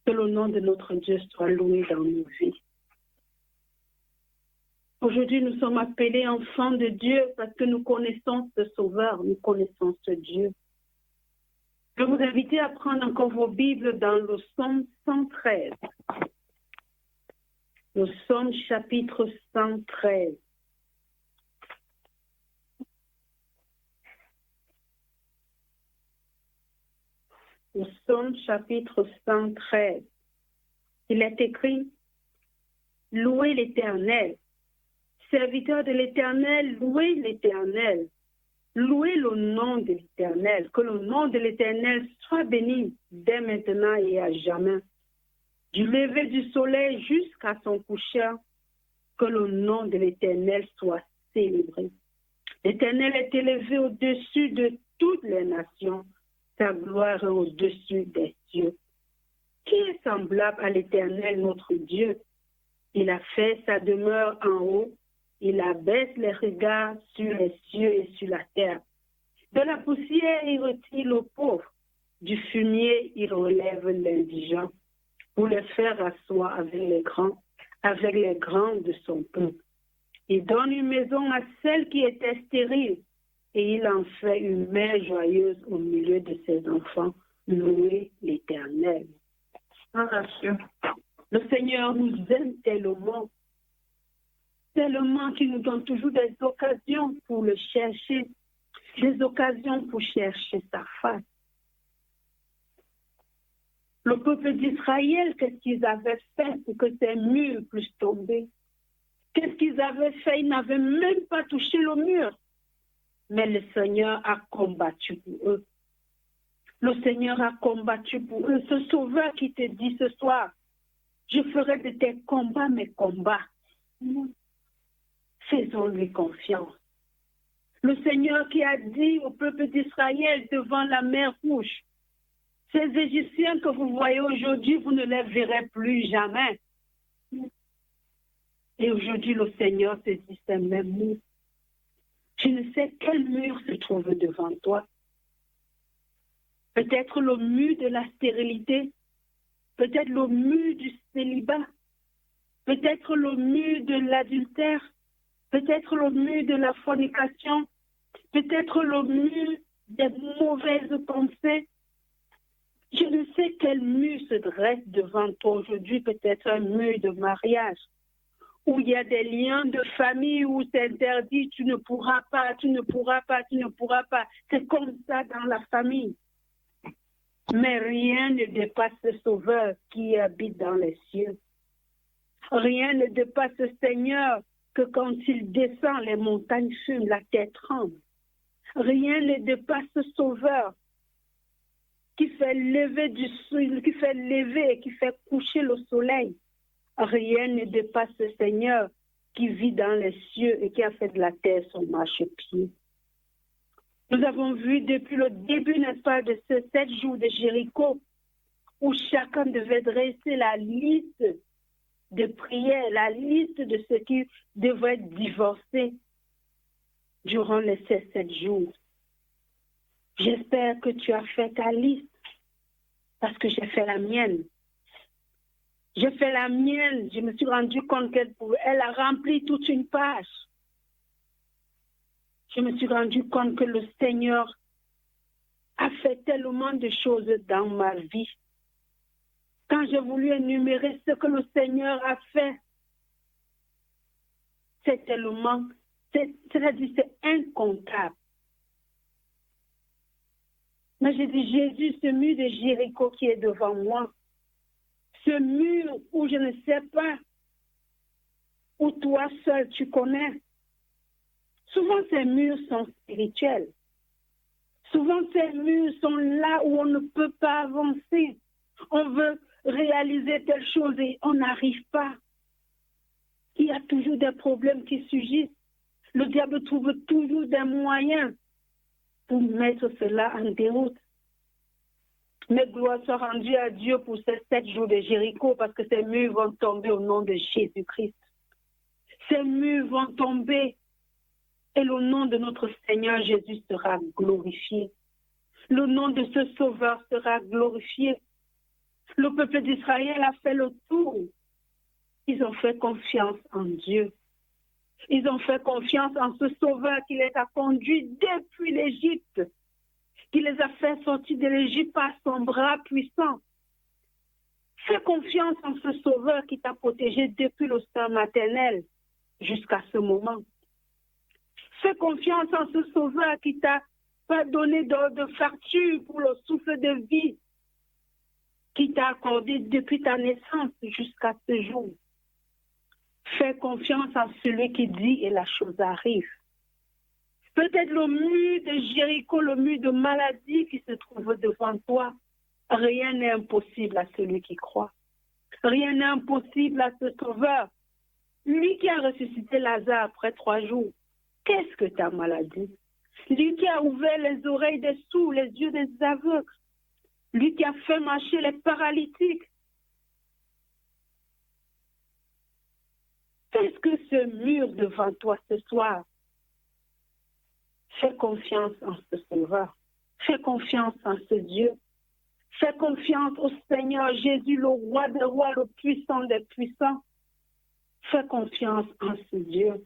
que le nom de notre Dieu soit loué dans nos vies. Aujourd'hui, nous sommes appelés enfants de Dieu parce que nous connaissons ce Sauveur, nous connaissons ce Dieu. Je vous invite à prendre encore vos Bibles dans le psaume 113. Le psaume chapitre 113. Le psaume chapitre 113. Il est écrit, « Louez l'Éternel. Serviteurs de l'Éternel, louez l'Éternel. Louez le nom de l'Éternel. Que le nom de l'Éternel soit béni dès maintenant et à jamais. Du lever du soleil jusqu'à son coucher, que le nom de l'Éternel soit célébré. L'Éternel est élevé au-dessus de toutes les nations. Sa gloire est au-dessus des cieux. Qui est semblable à l'Éternel, notre Dieu? Il a fait sa demeure en haut. Il abaisse les regards sur les cieux et sur la terre. De la poussière, il retire le pauvre. Du fumier, il relève l'indigent pour le faire asseoir avec les grands de son peuple. Il donne une maison à celle qui était stérile et il en fait une mère joyeuse au milieu de ses enfants. Louez l'Éternel. Le Seigneur nous aime tellement, tellement qu'il nous donne toujours des occasions pour le chercher, des occasions pour chercher sa face. Le peuple d'Israël, qu'est-ce qu'ils avaient fait pour que ces murs puissent tomber? Qu'est-ce qu'ils avaient fait? Ils n'avaient même pas touché le mur. Mais le Seigneur a combattu pour eux. Le Seigneur a combattu pour eux. Ce sauveur qui te dit ce soir, je ferai de tes combats mes combats. Faisons-lui confiance. Le Seigneur qui a dit au peuple d'Israël devant la mer Rouge, ces Égyptiens que vous voyez aujourd'hui, vous ne les verrez plus jamais. Et aujourd'hui, le Seigneur se dit, c'est même mur. Je ne sais quel mur se trouve devant toi. Peut-être le mur de la stérilité, peut-être le mur du célibat, peut-être le mur de l'adultère, peut-être le mur de la fornication, peut-être le mur des mauvaises pensées. Je ne sais quel mur se dresse devant toi aujourd'hui, peut-être un mur de mariage, où il y a des liens de famille, où c'est interdit, tu ne pourras pas, tu ne pourras pas, tu ne pourras pas. C'est comme ça dans la famille. Mais rien ne dépasse le Sauveur qui habite dans les cieux. Rien ne dépasse ce Seigneur que quand il descend, les montagnes fument, la terre tremble. Rien ne dépasse ce Sauveur qui fait lever du soleil, qui fait lever et qui fait coucher le soleil. Rien ne dépasse ce Seigneur qui vit dans les cieux et qui a fait de la terre son marchepied. Nous avons vu depuis le début, n'est-ce pas, de ces 7 jours de Jéricho, où chacun devait dresser la liste de prières, la liste de ceux qui devraient divorcer durant les 7 jours. J'espère que tu as fait ta liste, parce que j'ai fait la mienne. J'ai fait la mienne, je me suis rendu compte qu'elle a rempli toute une page. Je me suis rendu compte que le Seigneur a fait tellement de choses dans ma vie. Quand j'ai voulu énumérer ce que le Seigneur a fait, c'est tellement, c'est-à-dire c'est incontable. Mais j'ai dit, Jésus, ce mur de Jéricho qui est devant moi, ce mur où je ne sais pas, où toi seul tu connais. Souvent ces murs sont spirituels. Souvent ces murs sont là où on ne peut pas avancer. On veut réaliser telle chose et on n'arrive pas. Il y a toujours des problèmes qui surgissent. Le diable trouve toujours des moyens pour mettre cela en déroute. Mais gloire soit rendue à Dieu pour ces 7 jours de Jéricho, parce que ces murs vont tomber au nom de Jésus-Christ. Ces murs vont tomber et le nom de notre Seigneur Jésus sera glorifié. Le nom de ce Sauveur sera glorifié. Le peuple d'Israël a fait le tour. Ils ont fait confiance en Dieu. Ils ont fait confiance en ce Sauveur qui les a conduits depuis l'Égypte, qui les a fait sortir de l'Égypte par son bras puissant. Fais confiance en ce Sauveur qui t'a protégé depuis le sein maternel jusqu'à ce moment. Fais confiance en ce Sauveur qui t'a pas donné de facture pour le souffle de vie, qui t'a accordé depuis ta naissance jusqu'à ce jour. Fais confiance en celui qui dit et la chose arrive. Peut-être le mur de Jéricho, le mur de maladie qui se trouve devant toi. Rien n'est impossible à celui qui croit. Rien n'est impossible à ce Sauveur. Lui qui a ressuscité Lazare après 3 jours. Qu'est-ce que ta maladie? Lui qui a ouvert les oreilles des sourds, les yeux des aveugles. Lui qui a fait marcher les paralytiques. Qu'est-ce que ce mur devant toi ce soir? Fais confiance en ce Sauveur. Fais confiance en ce Dieu. Fais confiance au Seigneur Jésus, le roi des rois, le puissant des puissants. Fais confiance en ce Dieu.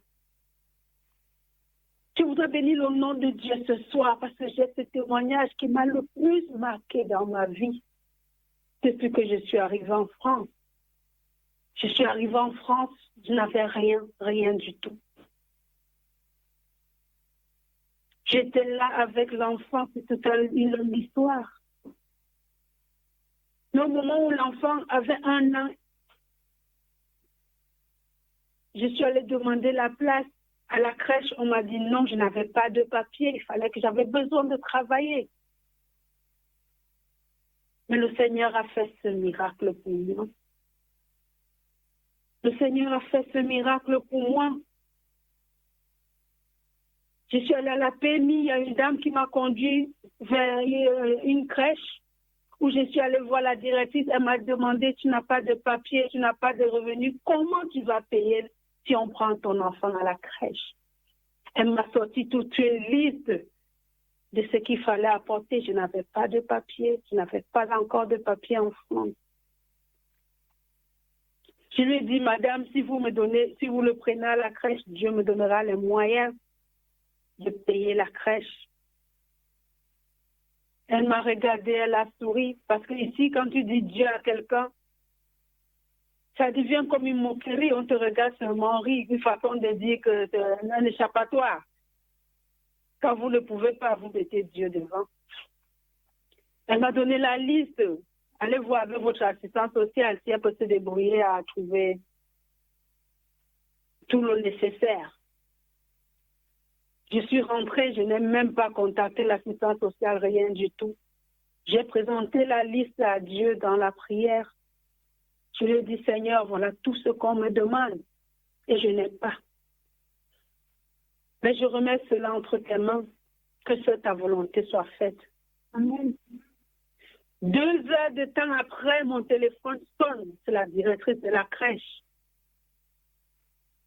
Je voudrais bénir le nom de Dieu ce soir parce que j'ai ce témoignage qui m'a le plus marqué dans ma vie depuis que je suis arrivée en France. Je suis arrivée en France, je n'avais rien du tout. J'étais là avec l'enfant, c'est toute une longue histoire. Mais au moment où l'enfant avait 1 an, je suis allée demander la place à la crèche. On m'a dit non, je n'avais pas de papier, il fallait que j'avais besoin de travailler. Mais le Seigneur a fait ce miracle pour moi. Le Seigneur a fait ce miracle pour moi. Je suis allée à la PMI, il y a une dame qui m'a conduit vers une crèche où je suis allée voir la directrice. Elle m'a demandé, tu n'as pas de papier, tu n'as pas de revenus, comment tu vas payer si on prend ton enfant à la crèche? Elle m'a sorti toute une liste de ce qu'il fallait apporter. Je n'avais pas de papier, je n'avais pas encore de papier en France. Je lui ai dit, madame, si vous le prenez à la crèche, Dieu me donnera les moyens de payer la crèche. Elle m'a regardée, elle a souri, parce que ici, quand tu dis Dieu à quelqu'un, ça devient comme une moquerie. On te regarde seulement rire, une façon de dire que c'est un échappatoire. Quand vous ne pouvez pas, vous mettez Dieu devant. Elle m'a donné la liste. Allez voir avec votre assistante sociale si elle peut se débrouiller à trouver tout le nécessaire. Je suis rentrée, je n'ai même pas contacté l'assistante sociale, rien du tout. J'ai présenté la liste à Dieu dans la prière. Je lui ai dit, Seigneur, voilà tout ce qu'on me demande et je n'ai pas. Mais je remets cela entre tes mains, que ta volonté soit faite. Amen. 2 heures de temps après, mon téléphone sonne. C'est la directrice de la crèche.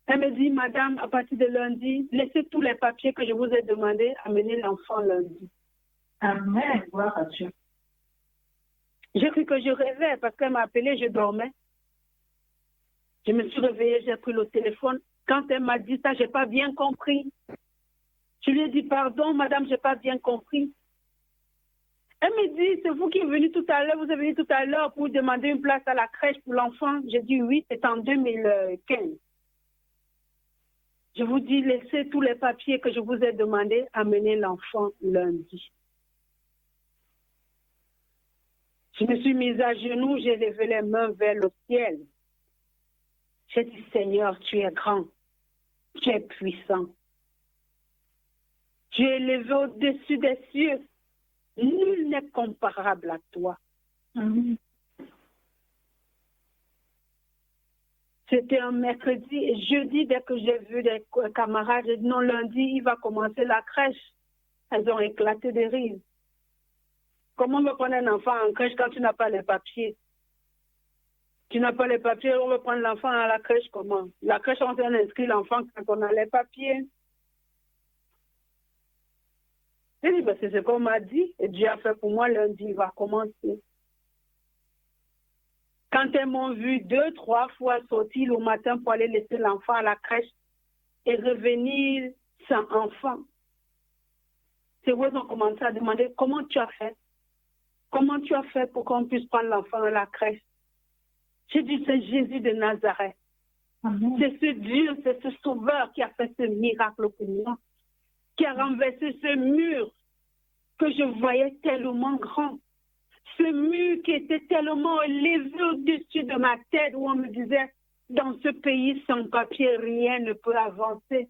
Elle me dit, madame, à partir de lundi, laissez tous les papiers que je vous ai demandé, amener l'enfant lundi. Amen. Gloire à Dieu. J'ai cru que je rêvais parce qu'elle m'a appelé, je dormais. Je me suis réveillée, j'ai pris le téléphone. Quand elle m'a dit ça, je n'ai pas bien compris. Je lui ai dit, pardon, madame, je n'ai pas bien compris. Elle me dit, c'est vous qui êtes venu tout à l'heure, vous êtes venu tout à l'heure pour demander une place à la crèche pour l'enfant. J'ai dit oui, c'est en 2015. Je vous dis, laissez tous les papiers que je vous ai demandé, amener l'enfant lundi. Je me suis mise à genoux, j'ai levé les mains vers le ciel. J'ai dit, Seigneur, tu es grand, tu es puissant. Tu es élevé au-dessus des cieux. Nul n'est comparable à toi. Amen. C'était un mercredi et jeudi, dès que j'ai vu des camarades, j'ai dit non, lundi, il va commencer la crèche. Elles ont éclaté de rire. Comment on va prendre un enfant en crèche quand tu n'as pas les papiers? Tu n'as pas les papiers, on va prendre l'enfant à la crèche comment? La crèche, on s'en inscrit l'enfant quand on a les papiers. J'ai dit, ben, c'est ce qu'on m'a dit et Dieu a fait pour moi, lundi, il va commencer. Quand elles m'ont vu 2, 3 fois sortir le matin pour aller laisser l'enfant à la crèche et revenir sans enfant, c'est où ils ont commencé à demander comment tu as fait? Comment tu as fait pour qu'on puisse prendre l'enfant à la crèche? J'ai dit, c'est Jésus de Nazareth. Amen. C'est ce Dieu, c'est ce Sauveur qui a fait ce miracle pour moi, qui a renversé ce mur que je voyais tellement grand. Ce mur qui était tellement élevé au-dessus de ma tête où on me disait, dans ce pays sans papier, rien ne peut avancer.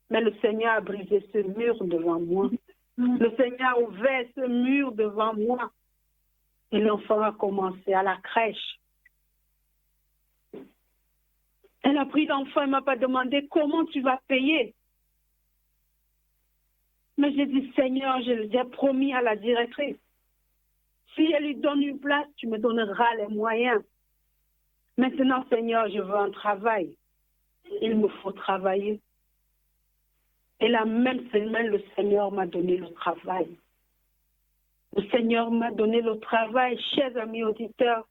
Mais le Seigneur a brisé ce mur devant moi. Le Seigneur a ouvert ce mur devant moi. Et l'enfant a commencé à la crèche. Elle a pris l'enfant, elle ne m'a pas demandé comment tu vas payer. Mais j'ai dit, Seigneur, j'ai promis à la directrice. Si elle lui donne une place, tu me donneras les moyens. Maintenant, Seigneur, je veux un travail. Il me faut travailler. Et la même semaine, le Seigneur m'a donné le travail. Le Seigneur m'a donné le travail, chers amis auditeurs.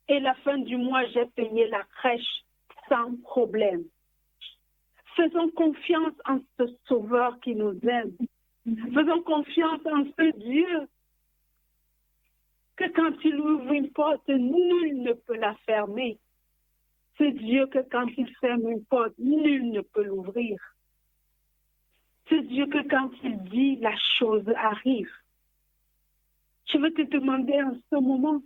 Et la fin du mois, j'ai payé la crèche sans problème. Faisons confiance en ce Sauveur qui nous aime. Faisons confiance en ce Dieu que quand il ouvre une porte, nul ne peut la fermer. Ce Dieu que quand il ferme une porte, nul ne peut l'ouvrir. Ce Dieu que quand il dit, la chose arrive. Je veux te demander en ce moment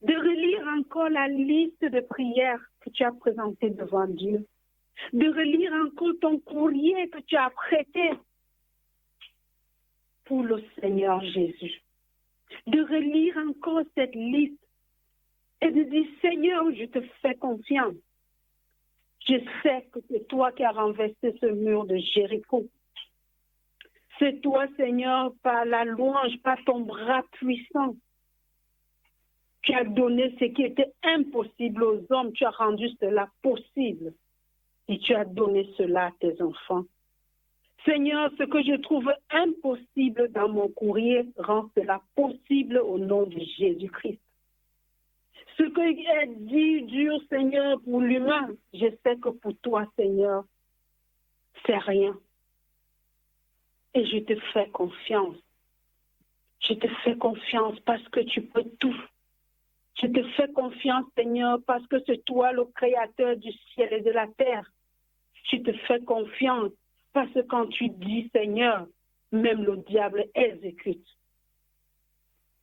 de relire encore la liste de prières que tu as présentées devant Dieu. De relire encore ton courrier que tu as prêté pour le Seigneur Jésus. De relire encore cette liste et de dire, Seigneur, je te fais confiance. Je sais que c'est toi qui as renversé ce mur de Jéricho. C'est toi, Seigneur, par la louange, par ton bras puissant. Tu as donné ce qui était impossible aux hommes. Tu as rendu cela possible. Et tu as donné cela à tes enfants. Seigneur, ce que je trouve impossible dans mon courrier, rend cela possible au nom de Jésus-Christ. Ce qui est dit dur, Seigneur, pour l'humain, je sais que pour toi, Seigneur, c'est rien. Et je te fais confiance. Je te fais confiance parce que tu peux tout. Je te fais confiance, Seigneur, parce que c'est toi le créateur du ciel et de la terre. Je te fais confiance parce que quand tu dis, Seigneur, même le diable exécute.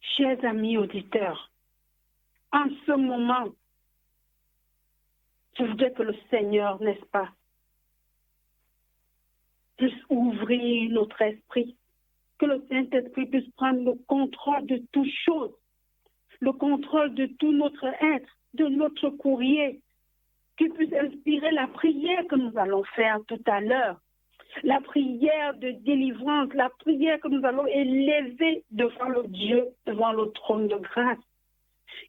Chers amis auditeurs, en ce moment, je voudrais que le Seigneur, n'est-ce pas, puisse ouvrir notre esprit, que le Saint-Esprit puisse prendre le contrôle de toutes choses, le contrôle de tout notre être, de notre courrier, qu'il puisse inspirer la prière que nous allons faire tout à l'heure, la prière de délivrance, la prière que nous allons élever devant le Dieu, devant le trône de grâce.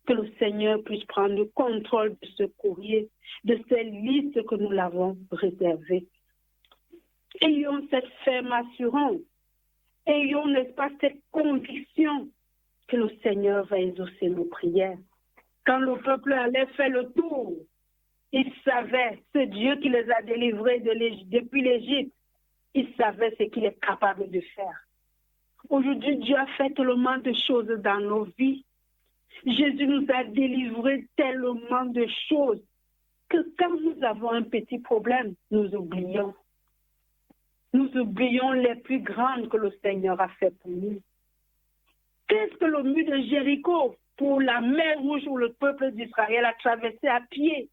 Que le Seigneur puisse prendre le contrôle de ce courrier, de cette liste que nous l'avons réservée. Ayons cette ferme assurance, ayons, n'est-ce pas, cette conviction que le Seigneur va exaucer nos prières. Quand le peuple allait faire le tour, il savait, ce Dieu qui les a délivrés depuis l'Égypte, il savait ce qu'il est capable de faire. Aujourd'hui, Dieu a fait tellement de choses dans nos vies. Jésus nous a délivré tellement de choses que quand nous avons un petit problème, nous oublions. Nous oublions les plus grandes que le Seigneur a fait pour nous. Qu'est-ce que le mur de Jéricho pour la mer Rouge où le peuple d'Israël a traversé à pied?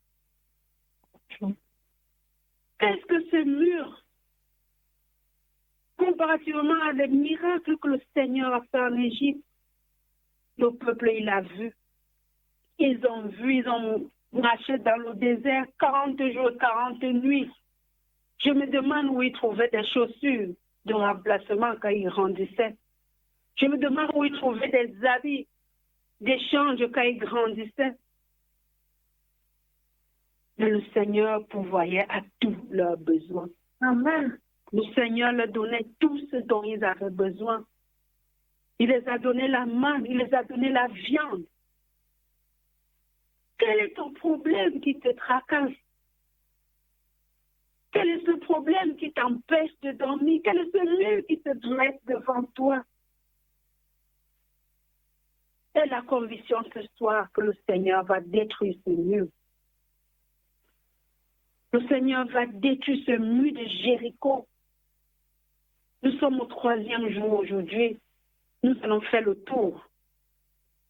Qu'est-ce que ce mur, comparativement à les miracles que le Seigneur a fait en Égypte? Le peuple, il a vu. Ils ont marché dans le désert 40 jours, 40 nuits. Je me demande où ils trouvaient des chaussures de remplacement quand ils grandissaient. Je me demande où ils trouvaient des habits d'échange quand ils grandissaient. Mais le Seigneur pourvoyait à tous leurs besoins. Amen. Le Seigneur leur donnait tout ce dont ils avaient besoin. Il les a donné la manne, il les a donné la viande. Quel est ton problème qui te tracasse? Quel est ce problème qui t'empêche de dormir? Quel est ce mur qui te dresse devant toi? Aie la conviction ce soir que le Seigneur va détruire ce mur. Le Seigneur va détruire ce mur de Jéricho. Nous sommes au 3e jour aujourd'hui. Nous allons faire le tour.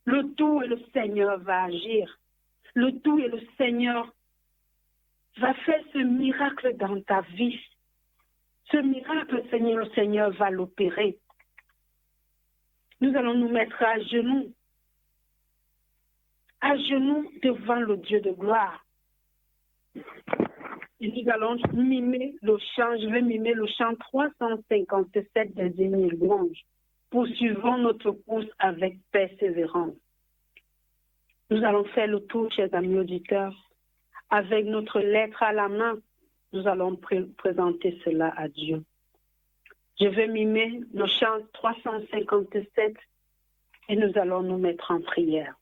Le tour et le Seigneur va agir. Le tour et le Seigneur va faire ce miracle dans ta vie. Ce miracle, Seigneur, le Seigneur va l'opérer. Nous allons nous mettre à genoux devant le Dieu de gloire. Et nous allons mimer le chant, je vais mimer le chant 357 des Hymnes louanges. Poursuivons notre course avec persévérance. Nous allons faire le tour, chers amis auditeurs, avec notre lettre à la main, nous allons présenter cela à Dieu. Je vais mimer le chant 357 et nous allons nous mettre en prière.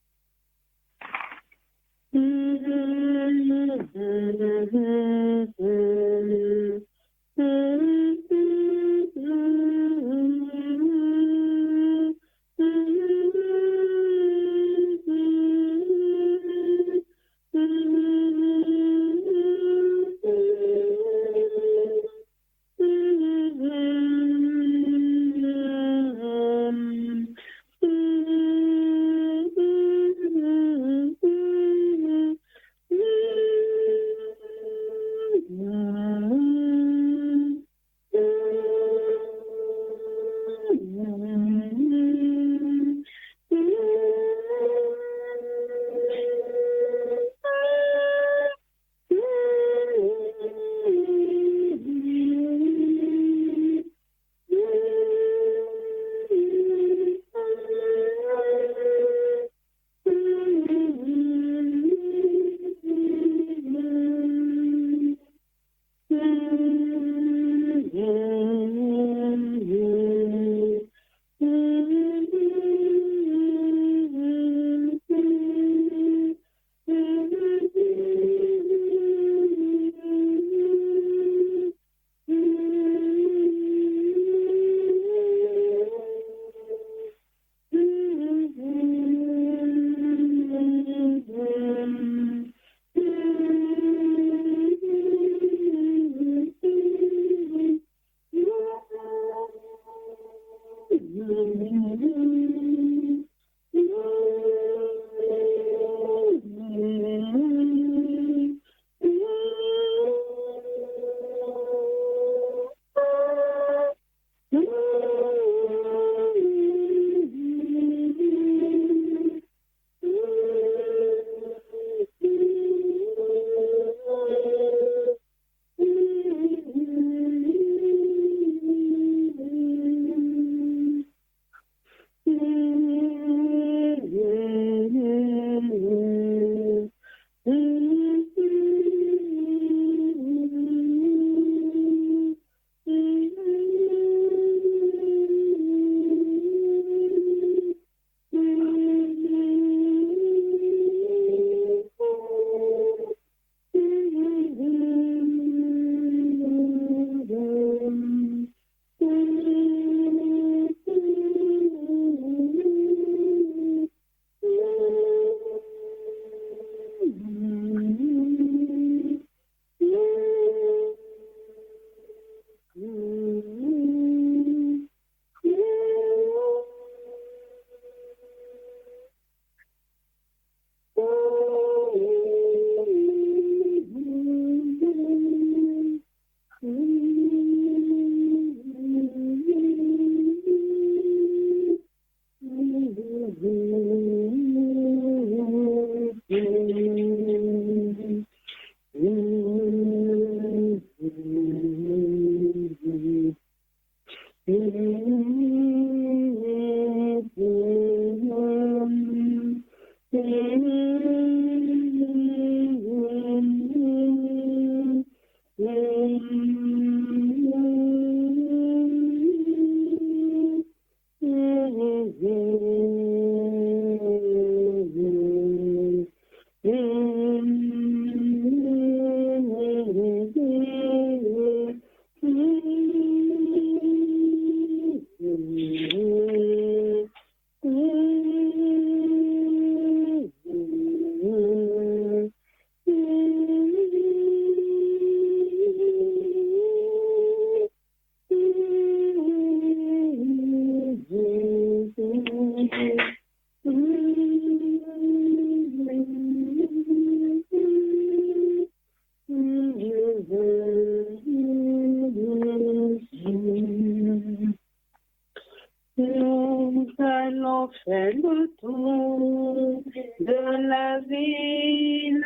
Nous allons faire le tour de la ville,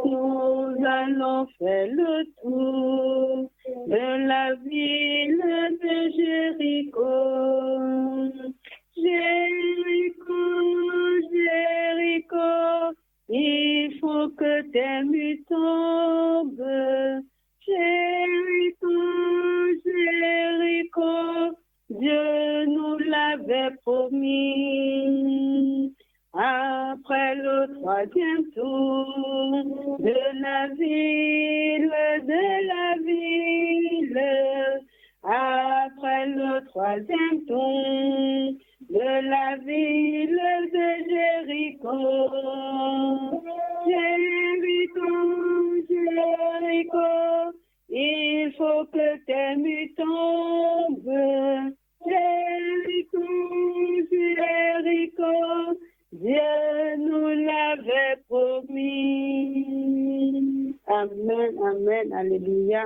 Nous allons faire le tour de la ville de Jéricho. Jéricho, Jéricho, il faut que que tes nuits tombent. Jéricho, Jéricho, Dieu nous l'avait promis. Après le troisième tour de la ville, après le troisième tour de la ville de Jéricho. Jéricho, Jéricho, il faut que tes murs tombent. Jéricho, Jéricho, Dieu nous l'avait promis. Amen, amen, alléluia.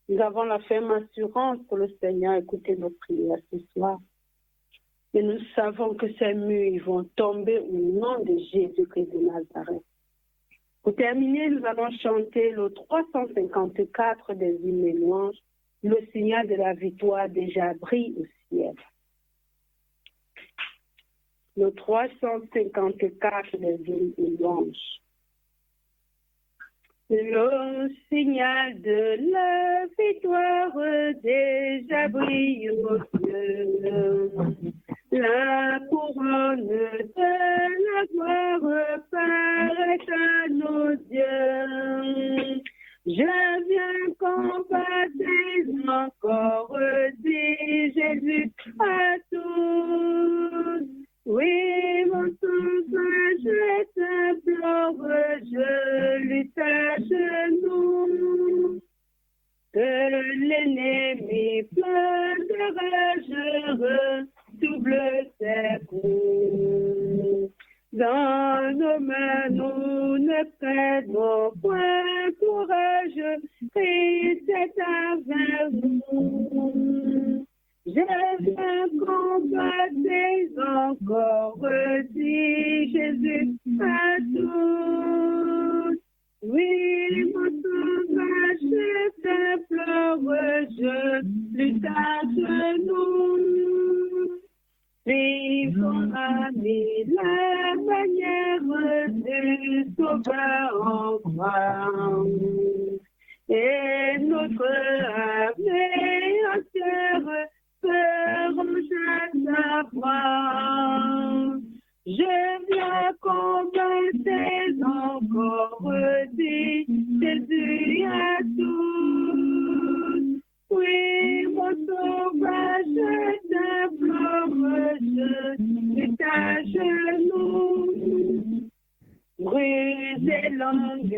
Nous avons la ferme assurance que le Seigneur écoute nos prières ce soir. Et nous savons que ces murs vont tomber au nom de Jésus-Christ de Nazareth. Pour terminer, nous allons chanter le 354 des hymnes et louanges, le signal de la victoire déjà brille au ciel. Le 354 des hymnes et louanges. Le signal de la victoire déjà brille au ciel. La couronne de la gloire paraît à nos yeux. Je viens combattre encore, dit Jésus à tous. Oui, mon sauvage est implore, je lutte à genoux. Que l'ennemi plein de rage double ses coups. Dans nos mains, nous ne perdons point courage, Christ est avec nous. Je viens combattre encore, dit Jésus à tous. Oui, mon sauvage t'implore, je lutte à genoux. Vivons ami la manière du sauveur en croix. Et notre armée entière feront sa voix. Je viens combattre encore, dit Jésus à tous. Oui, mon sauvage t'implore, je suis à genoux. Brisez l'angle,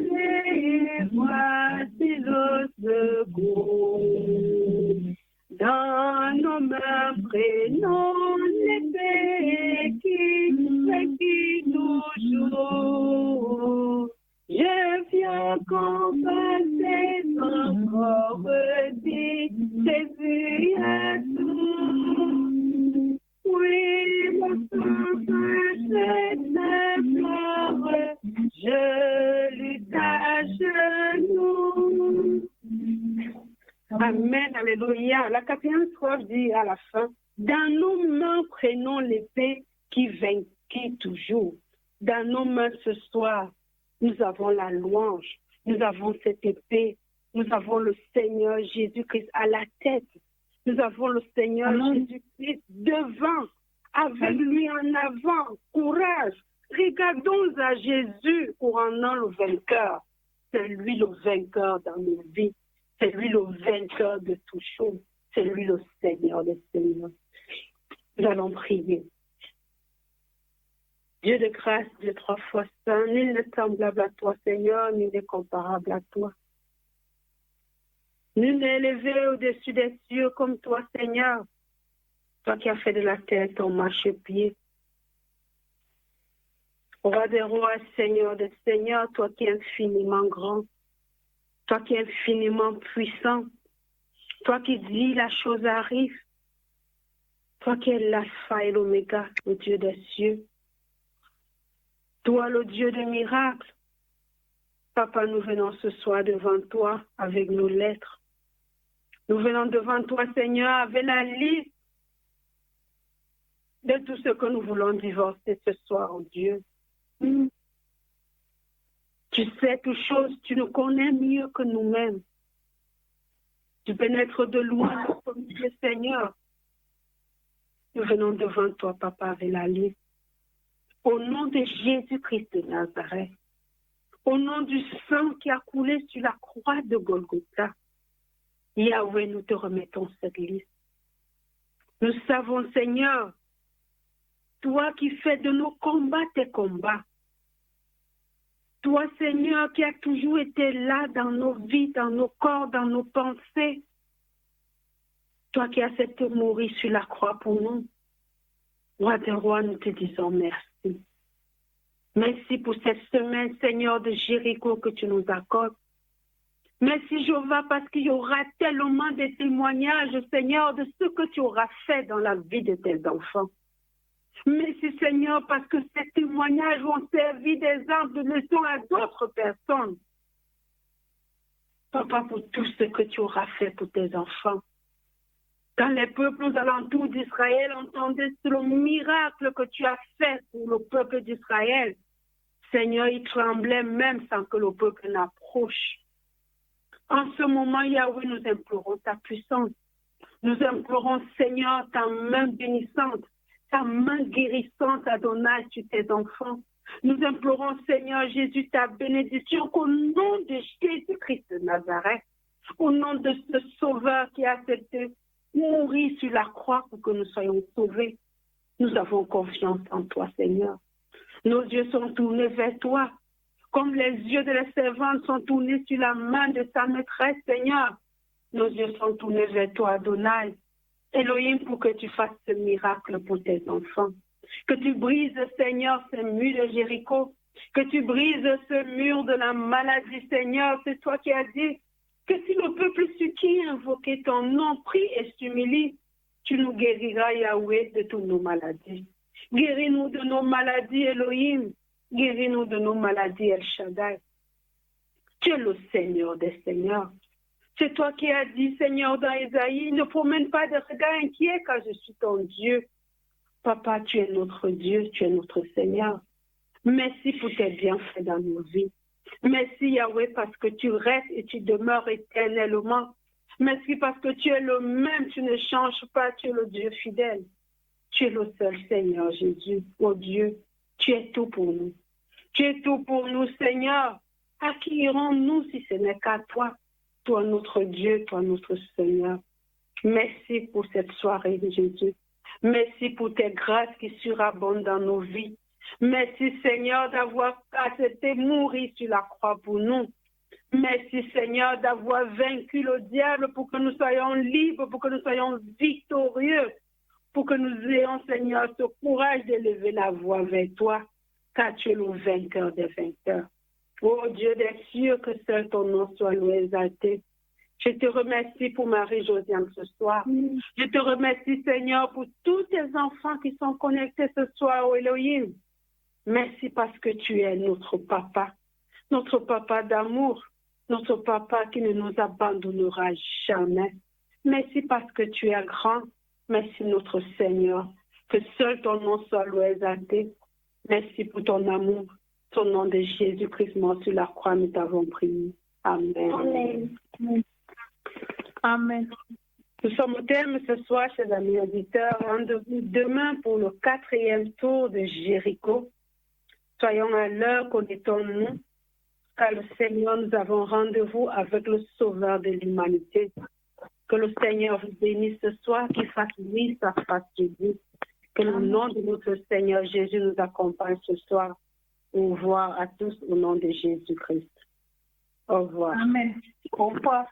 et voici le secours. Dans nos mains prenons l'épée qui toujours. Je viens combattre encore, dit Jésus à tous. Oui, mon sauvage t'implore, je lutte à genoux. Amen, alléluia. La 4e strophe dit à la fin, dans nos mains prenons l'épée qui vainquit toujours. Dans nos mains ce soir, nous avons la louange, nous avons cette épée, nous avons le Seigneur Jésus-Christ à la tête, nous avons le Seigneur Jésus-Christ devant, avec lui en avant, courage. Regardons à Jésus couronnant le vainqueur. C'est lui le vainqueur dans nos vies, c'est lui le vainqueur de tout chose, c'est lui le Seigneur des Seigneurs. Nous allons prier. Dieu de grâce, Dieu 3 fois saint, nul n'est semblable à toi, Seigneur, nul n'est comparable à toi. Nul n'est élevé au-dessus des cieux comme toi, Seigneur. Toi qui as fait de la terre ton marchepied. Roi des rois, Seigneur des seigneurs, toi qui es infiniment grand, toi qui es infiniment puissant, toi qui dis la chose arrive, toi qui es l'alpha et l'oméga, le Dieu des cieux. Toi, le Dieu des miracles. Papa, nous venons ce soir devant toi avec nos lettres. Nous venons devant toi, Seigneur, avec la liste de tout ce que nous voulons divorcer ce soir, oh Dieu. Tu sais toutes choses, tu nous connais mieux que nous-mêmes. Tu pénètres de loin notre milieu, Seigneur. Nous venons devant toi, Papa, avec la liste. Au nom de Jésus-Christ de Nazareth, au nom du sang qui a coulé sur la croix de Golgotha, Yahweh, nous te remettons cette liste. Nous savons, Seigneur, toi qui fais de nos combats tes combats. Toi, Seigneur, qui as toujours été là dans nos vies, dans nos corps, dans nos pensées. Toi qui as accepté de mourir sur la croix pour nous. Roi des rois, nous te disons merci. Merci pour cette semaine, Seigneur, de Jéricho que tu nous accordes. Merci, Jéhovah, parce qu'il y aura tellement de témoignages, Seigneur, de ce que tu auras fait dans la vie de tes enfants. Merci, Seigneur, parce que ces témoignages vont servir d'exemple, de leçon à d'autres personnes. Papa, pour tout ce que tu auras fait pour tes enfants. Quand les peuples aux alentours d'Israël entendaient le miracle que tu as fait pour le peuple d'Israël, Seigneur, ils tremblaient même sans que le peuple n'approche. En ce moment, Yahweh, nous implorons ta puissance. Nous implorons, Seigneur, ta main bénissante, ta main guérissante, Adonai, sur tes enfants. Nous implorons, Seigneur Jésus, ta bénédiction qu'au nom de Jésus-Christ de Nazareth, au nom de ce Sauveur qui a accepté mourir sur la croix pour que nous soyons sauvés. Nous avons confiance en toi, Seigneur. Nos yeux sont tournés vers toi, comme les yeux de la servante sont tournés sur la main de sa maîtresse, Seigneur. Nos yeux sont tournés vers toi, Adonai. Elohim, pour que tu fasses ce miracle pour tes enfants. Que tu brises, Seigneur, ce mur de Jéricho. Que tu brises ce mur de la maladie, Seigneur. C'est toi qui as dit que si le peuple qui invoquait ton nom prie et s'humilie, tu nous guériras, Yahweh, de toutes nos maladies. Guéris-nous de nos maladies, Elohim. Guéris-nous de nos maladies, El Shaddai. Tu es le Seigneur des Seigneurs. C'est toi qui as dit, Seigneur, dans Isaïe, ne promène pas de regard inquiet car je suis ton Dieu. Papa, tu es notre Dieu, tu es notre Seigneur. Merci pour tes bienfaits dans nos vies. Merci, Yahweh, parce que tu restes et tu demeures éternellement. Merci parce que tu es le même, tu ne changes pas, tu es le Dieu fidèle. Tu es le seul Seigneur, Jésus. Oh Dieu, tu es tout pour nous. Tu es tout pour nous, Seigneur. À qui irons-nous si ce n'est qu'à toi? Toi, notre Dieu, toi, notre Seigneur. Merci pour cette soirée, Jésus. Merci pour tes grâces qui surabondent dans nos vies. Merci, Seigneur, d'avoir accepté mourir sur la croix pour nous. Merci, Seigneur, d'avoir vaincu le diable pour que nous soyons libres, pour que nous soyons victorieux, pour que nous ayons, Seigneur, ce courage d'élever la voix vers toi, car tu es le vainqueur des vainqueurs. Oh Dieu des cieux, que seul ton nom soit loué, exalté. Je te remercie pour Marie-Josiane ce soir. Je te remercie, Seigneur, pour tous tes enfants qui sont connectés ce soir au Elohim. Merci parce que tu es notre papa d'amour, notre papa qui ne nous abandonnera jamais. Merci parce que tu es grand. Merci notre Seigneur. Que seul ton nom soit loué, exalté. Merci pour ton amour. Au nom de Jésus-Christ mort sur la croix, nous t'avons prié. Amen. Amen. Amen. Nous sommes au terme ce soir, chers amis auditeurs. Rendez-vous demain pour le 4e tour de Jéricho. Soyons à l'heure, connaissons-nous, car le Seigneur, nous avons rendez-vous avec le Sauveur de l'humanité. Que le Seigneur vous bénisse ce soir, qu'il fasse lui sa face de vous. Que le nom de notre Seigneur Jésus nous accompagne ce soir. Au revoir à tous au nom de Jésus-Christ. Au revoir. Amen. Au revoir.